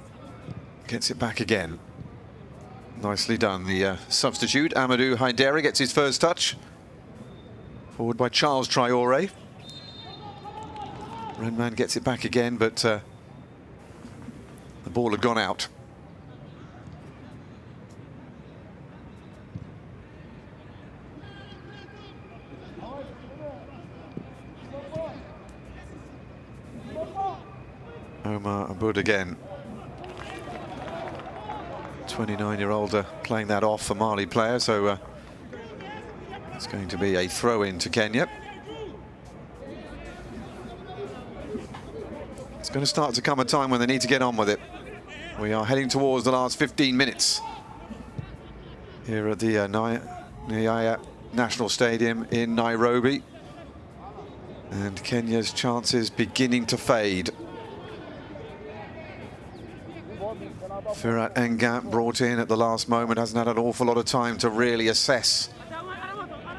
gets it back again. Nicely done. The substitute, Amadou Haidari, gets his first touch. Forward by Charles Traore. Redman gets it back again, but the ball had gone out. Omar Abud again. 29-year-old playing that off for Mali player, so it's going to be a throw-in to Kenya. It's going to start to come a time when they need to get on with it. We are heading towards the last 15 minutes here at the Nyayo National Stadium in Nairobi. And Kenya's chances beginning to fade. Firat Engant brought in at the last moment, hasn't had an awful lot of time to really assess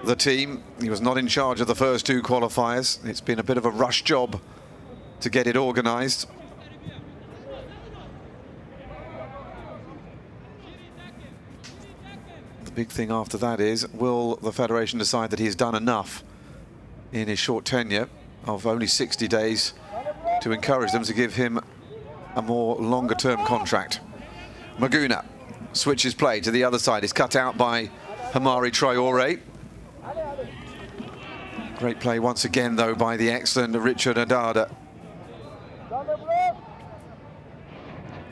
the team. He was not in charge of the first 2 qualifiers. It's been a bit of a rush job to get it organised. The big thing after that is, will the Federation decide that he's done enough in his short tenure of only 60 days to encourage them to give him a more longer-term contract? Maguna switches play to the other side. Is cut out by Amari Traore. Great play once again, though, by the excellent Richard Adada.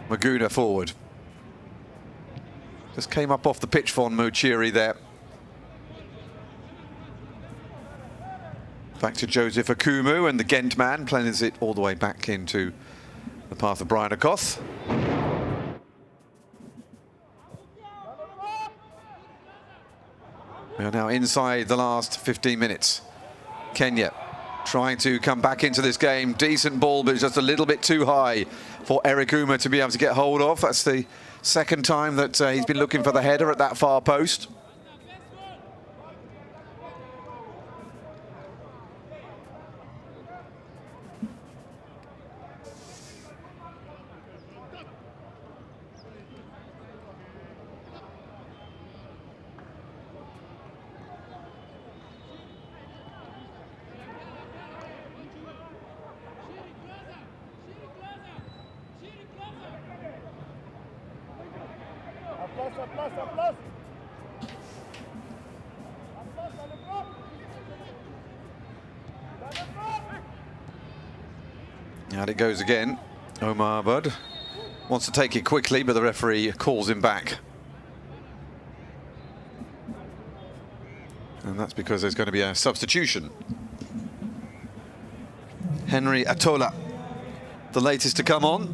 Maguna forward. Just came up off the pitch for Muchiri there. Back to Joseph Akumu, and the Ghent man plays it all the way back into the path of Brian Okoth. We are now inside the last 15 minutes. Kenya trying to come back into this game. Decent ball, but it's just a little bit too high for Eric Uma to be able to get hold of. That's the second time that he's been looking for the header at that far post. And it goes again. Omar Abud wants to take it quickly, but the referee calls him back. And that's because there's going to be a substitution. Henry Atola, the latest to come on.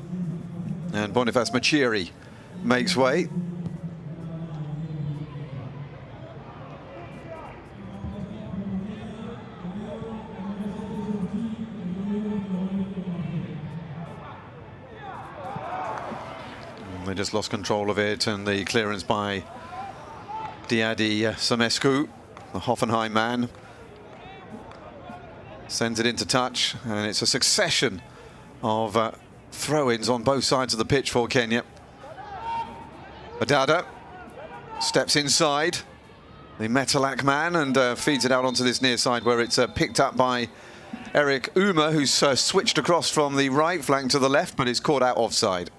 And Boniface Muchiri makes way. They just lost control of it, and the clearance by Diadi Samescu, the Hoffenheim man, sends it into touch, and it's a succession of throw-ins on both sides of the pitch for Kenya. Adada steps inside the Metalac man and feeds it out onto this near side where it's picked up by Eric Uma, who's switched across from the right flank to the left, but is caught out offside.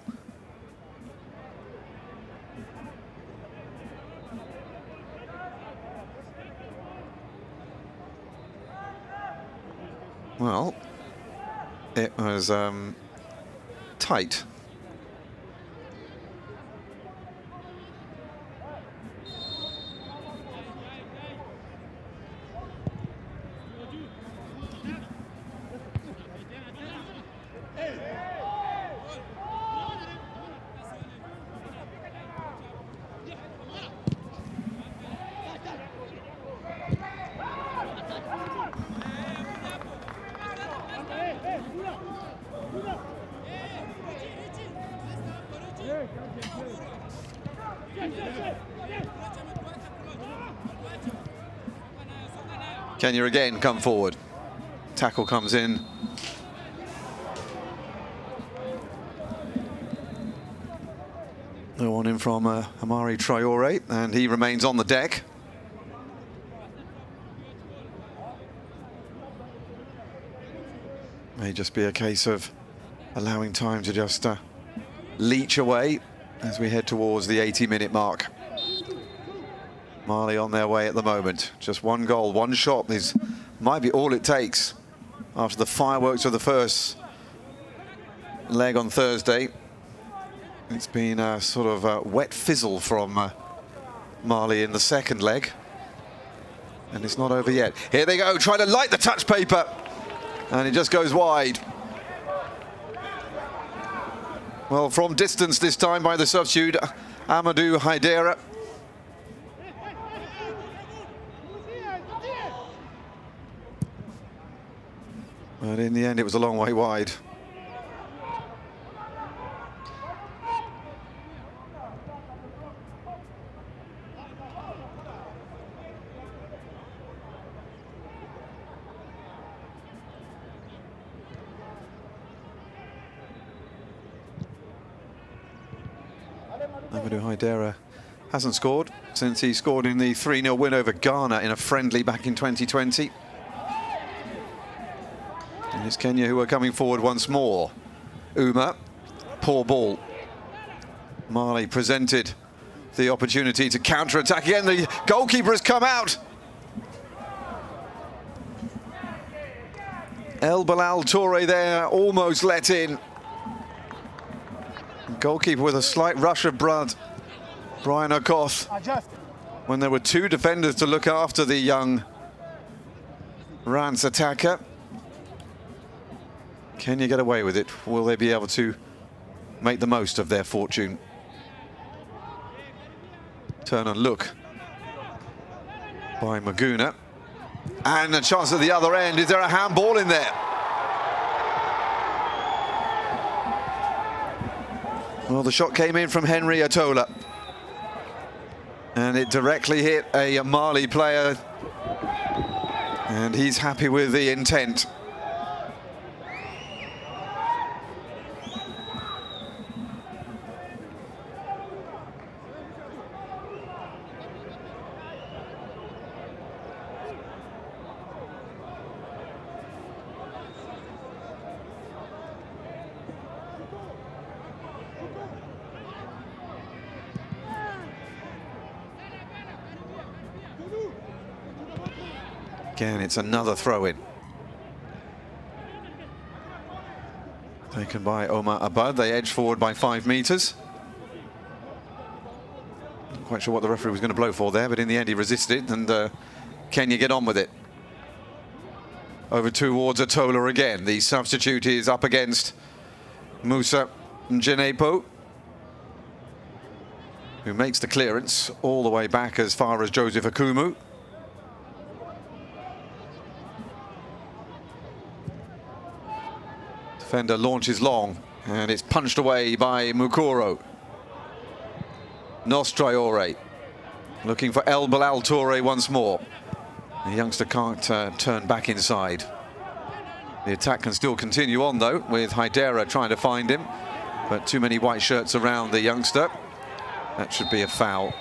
Well, it was tight. Kenya again come forward. Tackle comes in. No one in from Amari Traore, and he remains on the deck. May just be a case of allowing time to just leach away as we head towards the 80-minute mark. Mali on their way at the moment. Just one goal, one shot. This might be all it takes after the fireworks of the first leg on Thursday. It's been a sort of a wet fizzle from Mali in the second leg. And it's not over yet. Here they go, trying to light the touch paper. And it just goes wide. Well, from distance this time by the substitute, Amadou Haidara. But in the end, it was a long way wide. Amadou Haidara hasn't scored since he scored in the 3-0 win over Ghana in a friendly back in 2020. And it's Kenya who are coming forward once more. Uma, poor ball. Mali presented the opportunity to counter-attack again. The goalkeeper has come out. El Bilal Toure there, almost let in. Goalkeeper with a slight rush of blood. Brian Okoth. When there were two defenders to look after the young Rance attacker. Can you get away with it? Will they be able to make the most of their fortune? Turn and look by Maguna. And a chance at the other end. Is there a handball in there? Well, the shot came in from Henry Atola. And it directly hit a Mali player. And he's happy with the intent. Again, it's another throw-in. Taken by Omar Abad. They edge forward by 5 meters. Not quite sure what the referee was going to blow for there, but in the end he resisted, and Kenya get on with it. Over towards Atola again. The substitute is up against Musa Njenepo, who makes the clearance all the way back as far as Joseph Akumu. Defender launches long, and it's punched away by Mukoro. Nostraore looking for El Bilal Toure once more. The youngster can't turn back inside. The attack can still continue on, though, with Haidara trying to find him. But too many white shirts around the youngster. That should be a foul.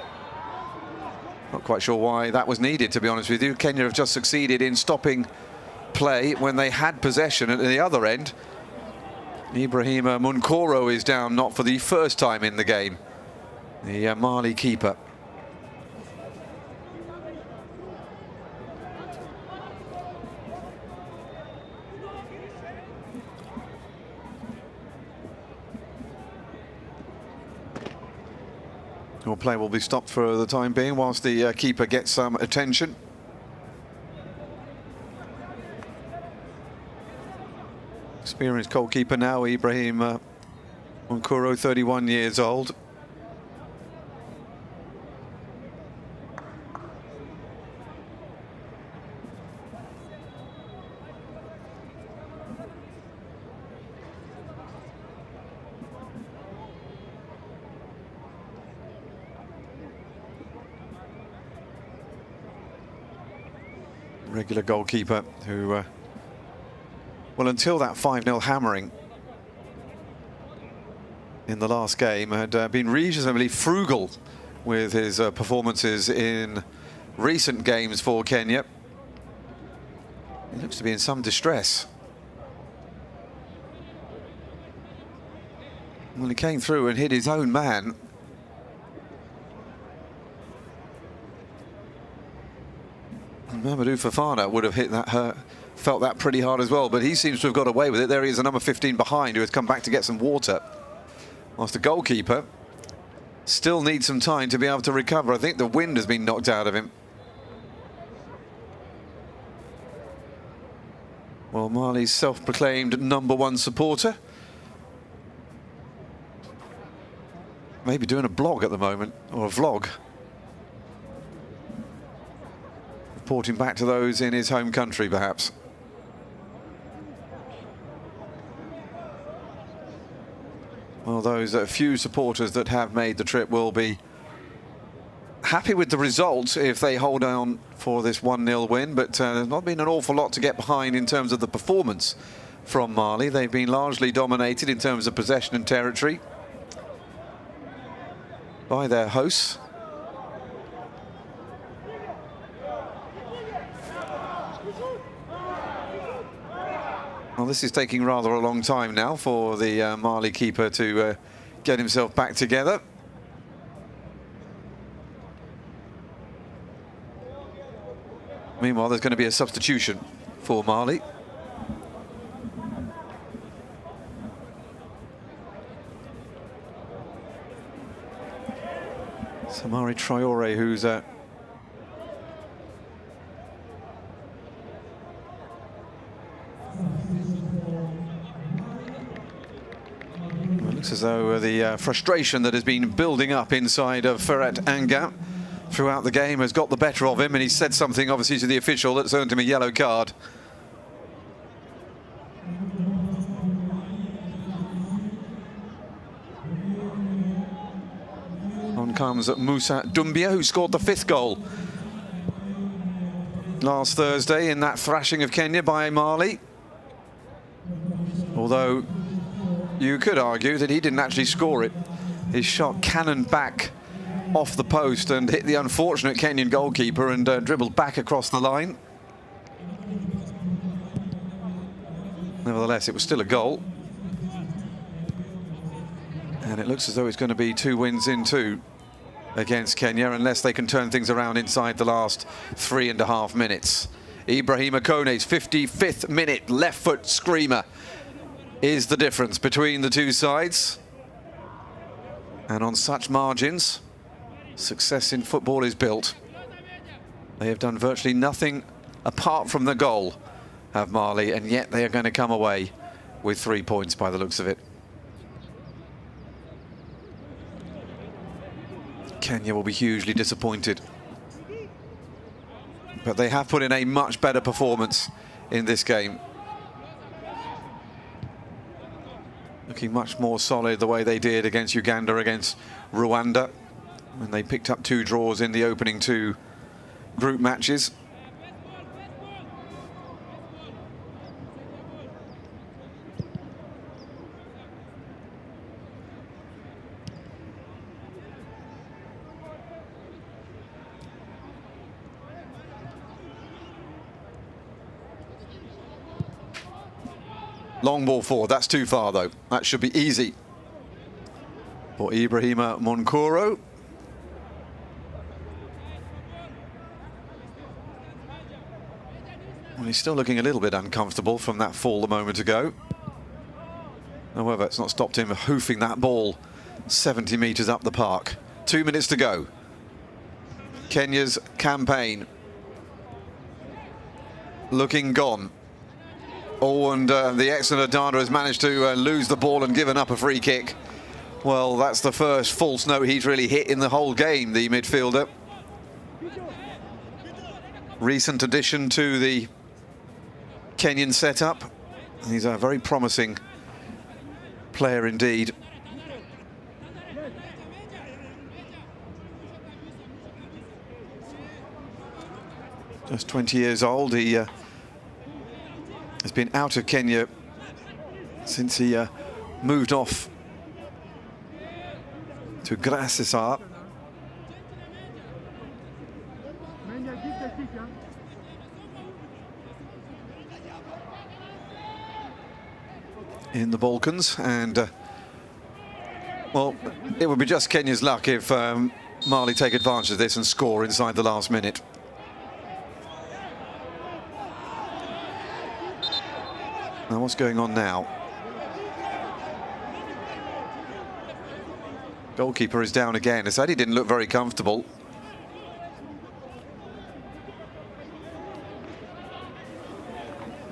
Not quite sure why that was needed, to be honest with you. Kenya have just succeeded in stopping play when they had possession at the other end. Ibrahim Munkoro is down, not for the first time in the game. The Mali keeper. Well, play will be stopped for the time being whilst the keeper gets some attention. Experienced goalkeeper now, Ibrahim Munkoro, 31 years old. Regular goalkeeper who, well, until that 5-0 hammering in the last game, had been reasonably frugal with his performances in recent games for Kenya. He looks to be in some distress. Well, he came through and hit his own man. Mamadou Fofana would have hit that, felt that pretty hard as well, but he seems to have got away with it. There he is, a number 15 behind, who has come back to get some water. Whilst the goalkeeper still needs some time to be able to recover. I think the wind has been knocked out of him. Well, Mali's self-proclaimed #1 supporter. Maybe doing a blog at the moment, or a vlog. Reporting back to those in his home country, perhaps. Well, those few supporters that have made the trip will be happy with the result if they hold on for this 1-0 win, but there's not been an awful lot to get behind in terms of the performance from Mali. They've been largely dominated in terms of possession and territory by their hosts. Well, this is taking rather a long time now for the Mali keeper to get himself back together. Meanwhile, there's going to be a substitution for Mali. Samari Traore, who's looks as though the frustration that has been building up inside of Ferret Anga throughout the game has got the better of him, and he's said something obviously to the official that's earned him a yellow card. On comes Musa Doumbia, who scored the 5th goal last Thursday in that thrashing of Kenya by Mali. Although you could argue that he didn't actually score it. His shot cannoned back off the post and hit the unfortunate Kenyan goalkeeper and dribbled back across the line. Nevertheless, it was still a goal. And it looks as though it's going to be 2 wins in 2 against Kenya, unless they can turn things around inside the last 3.5 minutes. Ibrahim Kone's 55th minute left foot screamer is the difference between the two sides. And on such margins, success in football is built. They have done virtually nothing apart from the goal, have Mali, and yet they are going to come away with 3 points by the looks of it. Kenya will be hugely disappointed. But they have put in a much better performance in this game. Looking much more solid the way they did against Uganda, against Rwanda, when they picked up 2 draws in the opening 2 group matches. Long ball forward, that's too far though. That should be easy for Ibrahima Monkoro. Well, he's still looking a little bit uncomfortable from that fall a moment ago. However, it's not stopped him hoofing that ball 70 metres up the park. 2 minutes to go. Kenya's campaign looking gone. Oh, and the excellent Adada has managed to lose the ball and given up a free kick. Well, that's the first false note he's really hit in the whole game, the midfielder. Recent addition to the Kenyan setup. He's a very promising player indeed. Just 20 years old. He has been out of Kenya since he moved off to Guinea-Bissau. In the Balkans, and well, it would be just Kenya's luck if Mali take advantage of this and score inside the last minute. Now what's going on now? Goalkeeper is down again. As I said, he didn't look very comfortable.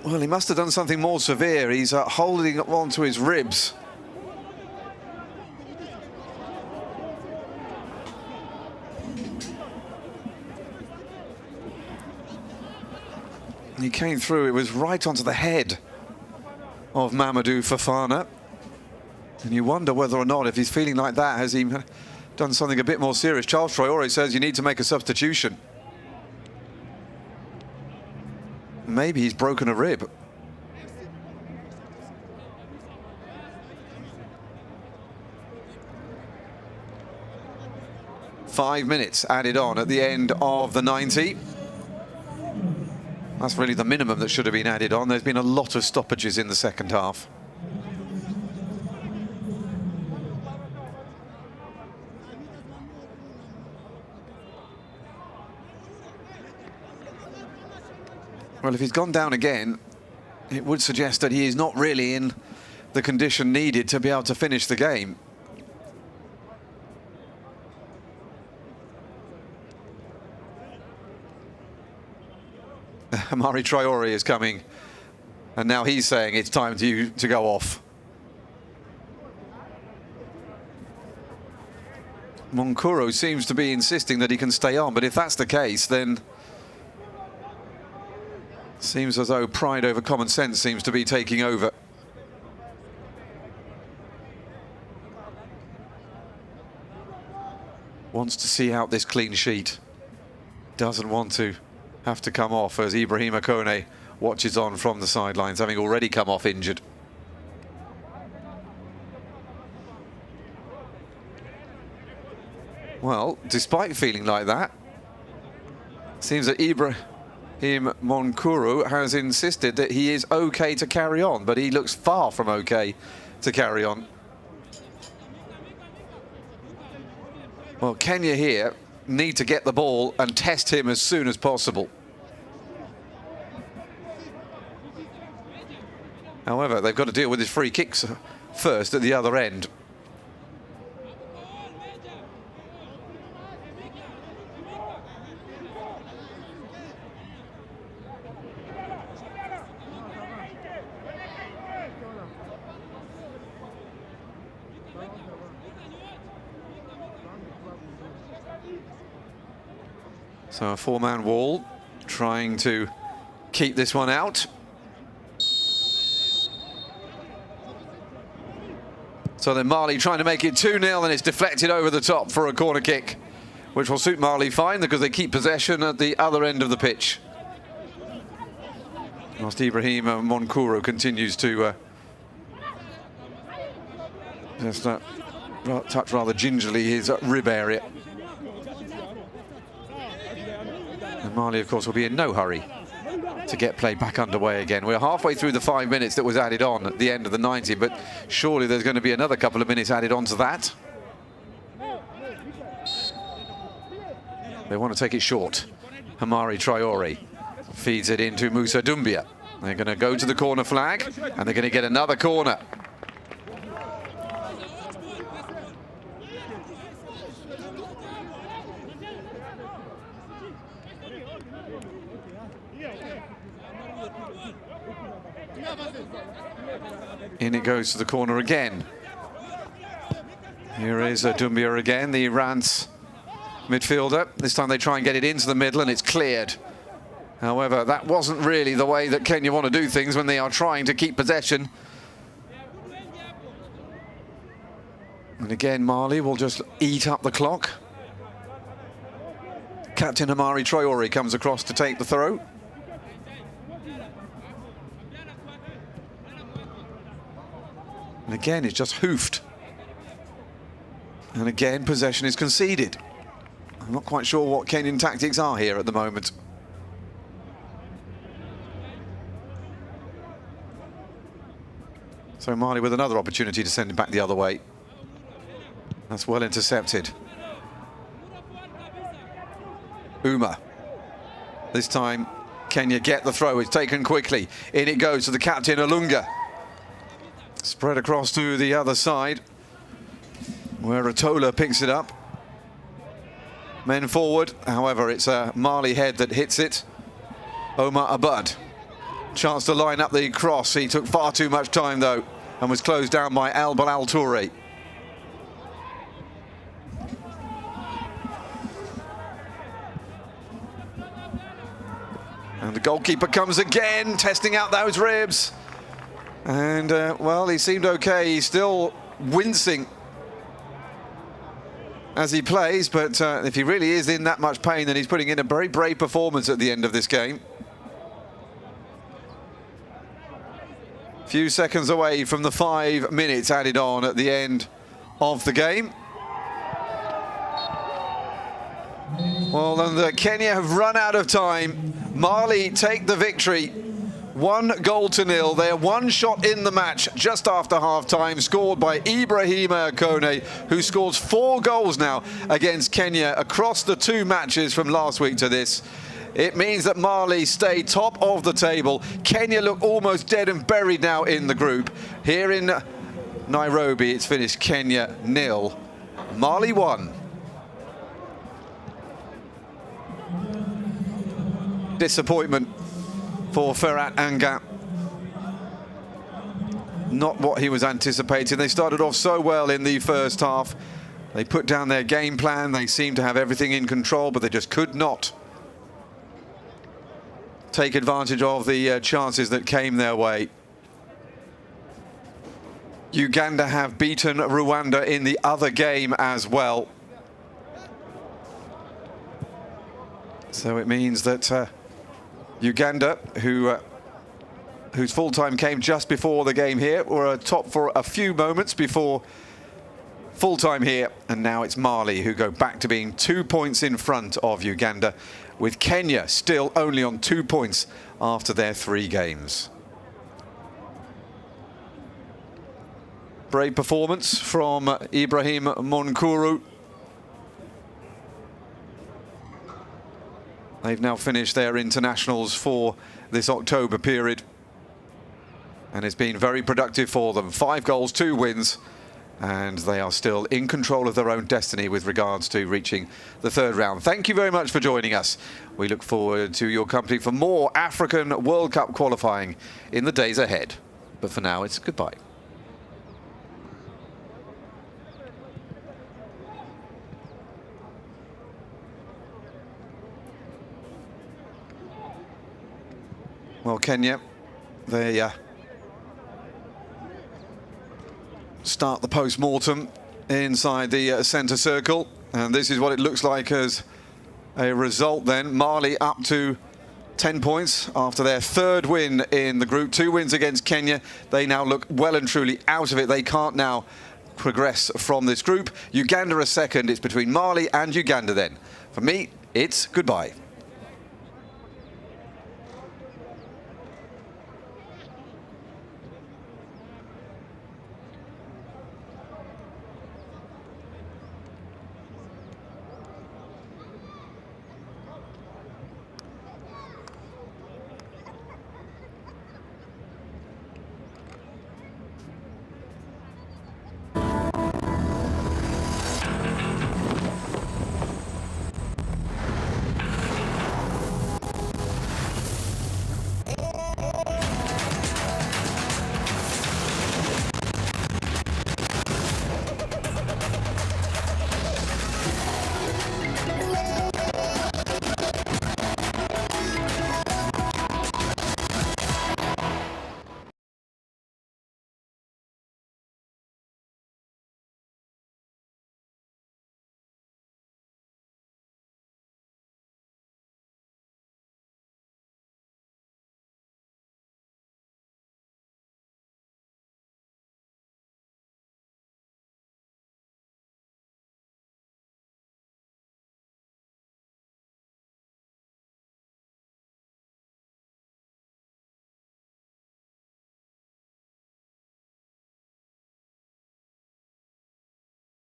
Well, he must have done something more severe. He's holding on to his ribs. He came through, it was right onto the head of Mamadou Fofana. And you wonder whether or not, if he's feeling like that, has he done something a bit more serious? Charles Traore says you need to make a substitution. Maybe he's broken a rib. Five minutes added on at the end of the 90. That's really the minimum that should have been added on. There's been a lot of stoppages in the second half. Well, if he's gone down again, it would suggest that he is not really in the condition needed to be able to finish the game. Amari Traore is coming, and now he's saying it's time to go off. Monkoro seems to be insisting that he can stay on, but if that's the case, then seems as though pride over common sense seems to be taking over. Wants to see out this clean sheet. Doesn't want to have to come off as Ibrahima Kone watches on from the sidelines, having already come off injured. Well, despite feeling like that, seems that Ibrahim Monkoro has insisted that he is okay to carry on, but he looks far from okay to carry on. Well, Kenya here need to get the ball and test him as soon as possible. However, they've got to deal with his free kicks first at the other end. So a four-man wall, trying to keep this one out. So then Mali trying to make it 2-0, and it's deflected over the top for a corner kick, which will suit Mali fine because they keep possession at the other end of the pitch. Whilst Ibrahim Monkoro continues to just touch rather gingerly his rib area. And Mali, of course, will be in no hurry to get play back underway again. We're halfway through the 5 minutes that was added on at the end of the 90, but surely there's going to be another couple of minutes added on to that. They want to take it short. Hamari Traore feeds it into Musa Doumbia. They're going to go to the corner flag, and they're going to get another corner. In it goes to the corner again. Here is Doumbia again, the Iran's midfielder. This time they try and get it into the middle, and it's cleared. However, that wasn't really the way that Kenya want to do things when they are trying to keep possession. And again, Mali will just eat up the clock. Captain Hamari Traore comes across to take the throw. And again, it's just hoofed. And again, possession is conceded. I'm not quite sure what Kenyan tactics are here at the moment. So Mali with another opportunity to send it back the other way. That's well intercepted. Uma. This time, Kenya get the throw. It's taken quickly. In it goes to the captain, Olunga. Spread across to the other side, where Atola picks it up. Men forward. However, it's a Mali head that hits it. Omar Abad. Chance to line up the cross. He took far too much time, though, and was closed down by Al Balal Toure. And the goalkeeper comes again, testing out those ribs. And, well, he seemed okay. He's still wincing as he plays, but if he really is in that much pain, then he's putting in a very brave performance at the end of this game. Few seconds away from the 5 minutes added on at the end of the game. Well, and Kenya have run out of time. Mali take the victory. 1-0. They're one shot in the match just after half-time, scored by Ibrahima Akone, who scores 4 goals now against Kenya across the 2 matches from last week to this. It means that Mali stay top of the table. Kenya look almost dead and buried now in the group. Here in Nairobi, it's finished Kenya 0, Mali 1. Disappointment for Ferhat Anga. Not what he was anticipating. They started off so well in the first half. They put down their game plan. They seemed to have everything in control, but they just could not take advantage of the chances that came their way. Uganda have beaten Rwanda in the other game as well. So it means that Uganda, whose full-time came just before the game here, were top for a few moments before full-time here. And now it's Mali who go back to being 2 points in front of Uganda, with Kenya still only on 2 points after their 3 games. Brave performance from Ibrahim Monkuru. They've now finished their internationals for this October period, and it's been very productive for them. 5 goals, 2 wins, and they are still in control of their own destiny with regards to reaching the 3rd round. Thank you very much for joining us. We look forward to your company for more African World Cup qualifying in the days ahead. But for now, it's goodbye. Well, Kenya, they start the post-mortem inside the centre circle, and this is what it looks like as a result then. Mali up to 10 points after their 3rd win in the group. 2 wins against Kenya. They now look well and truly out of it. They can't now progress from this group. Uganda are 2nd. It's between Mali and Uganda then. For me, it's goodbye.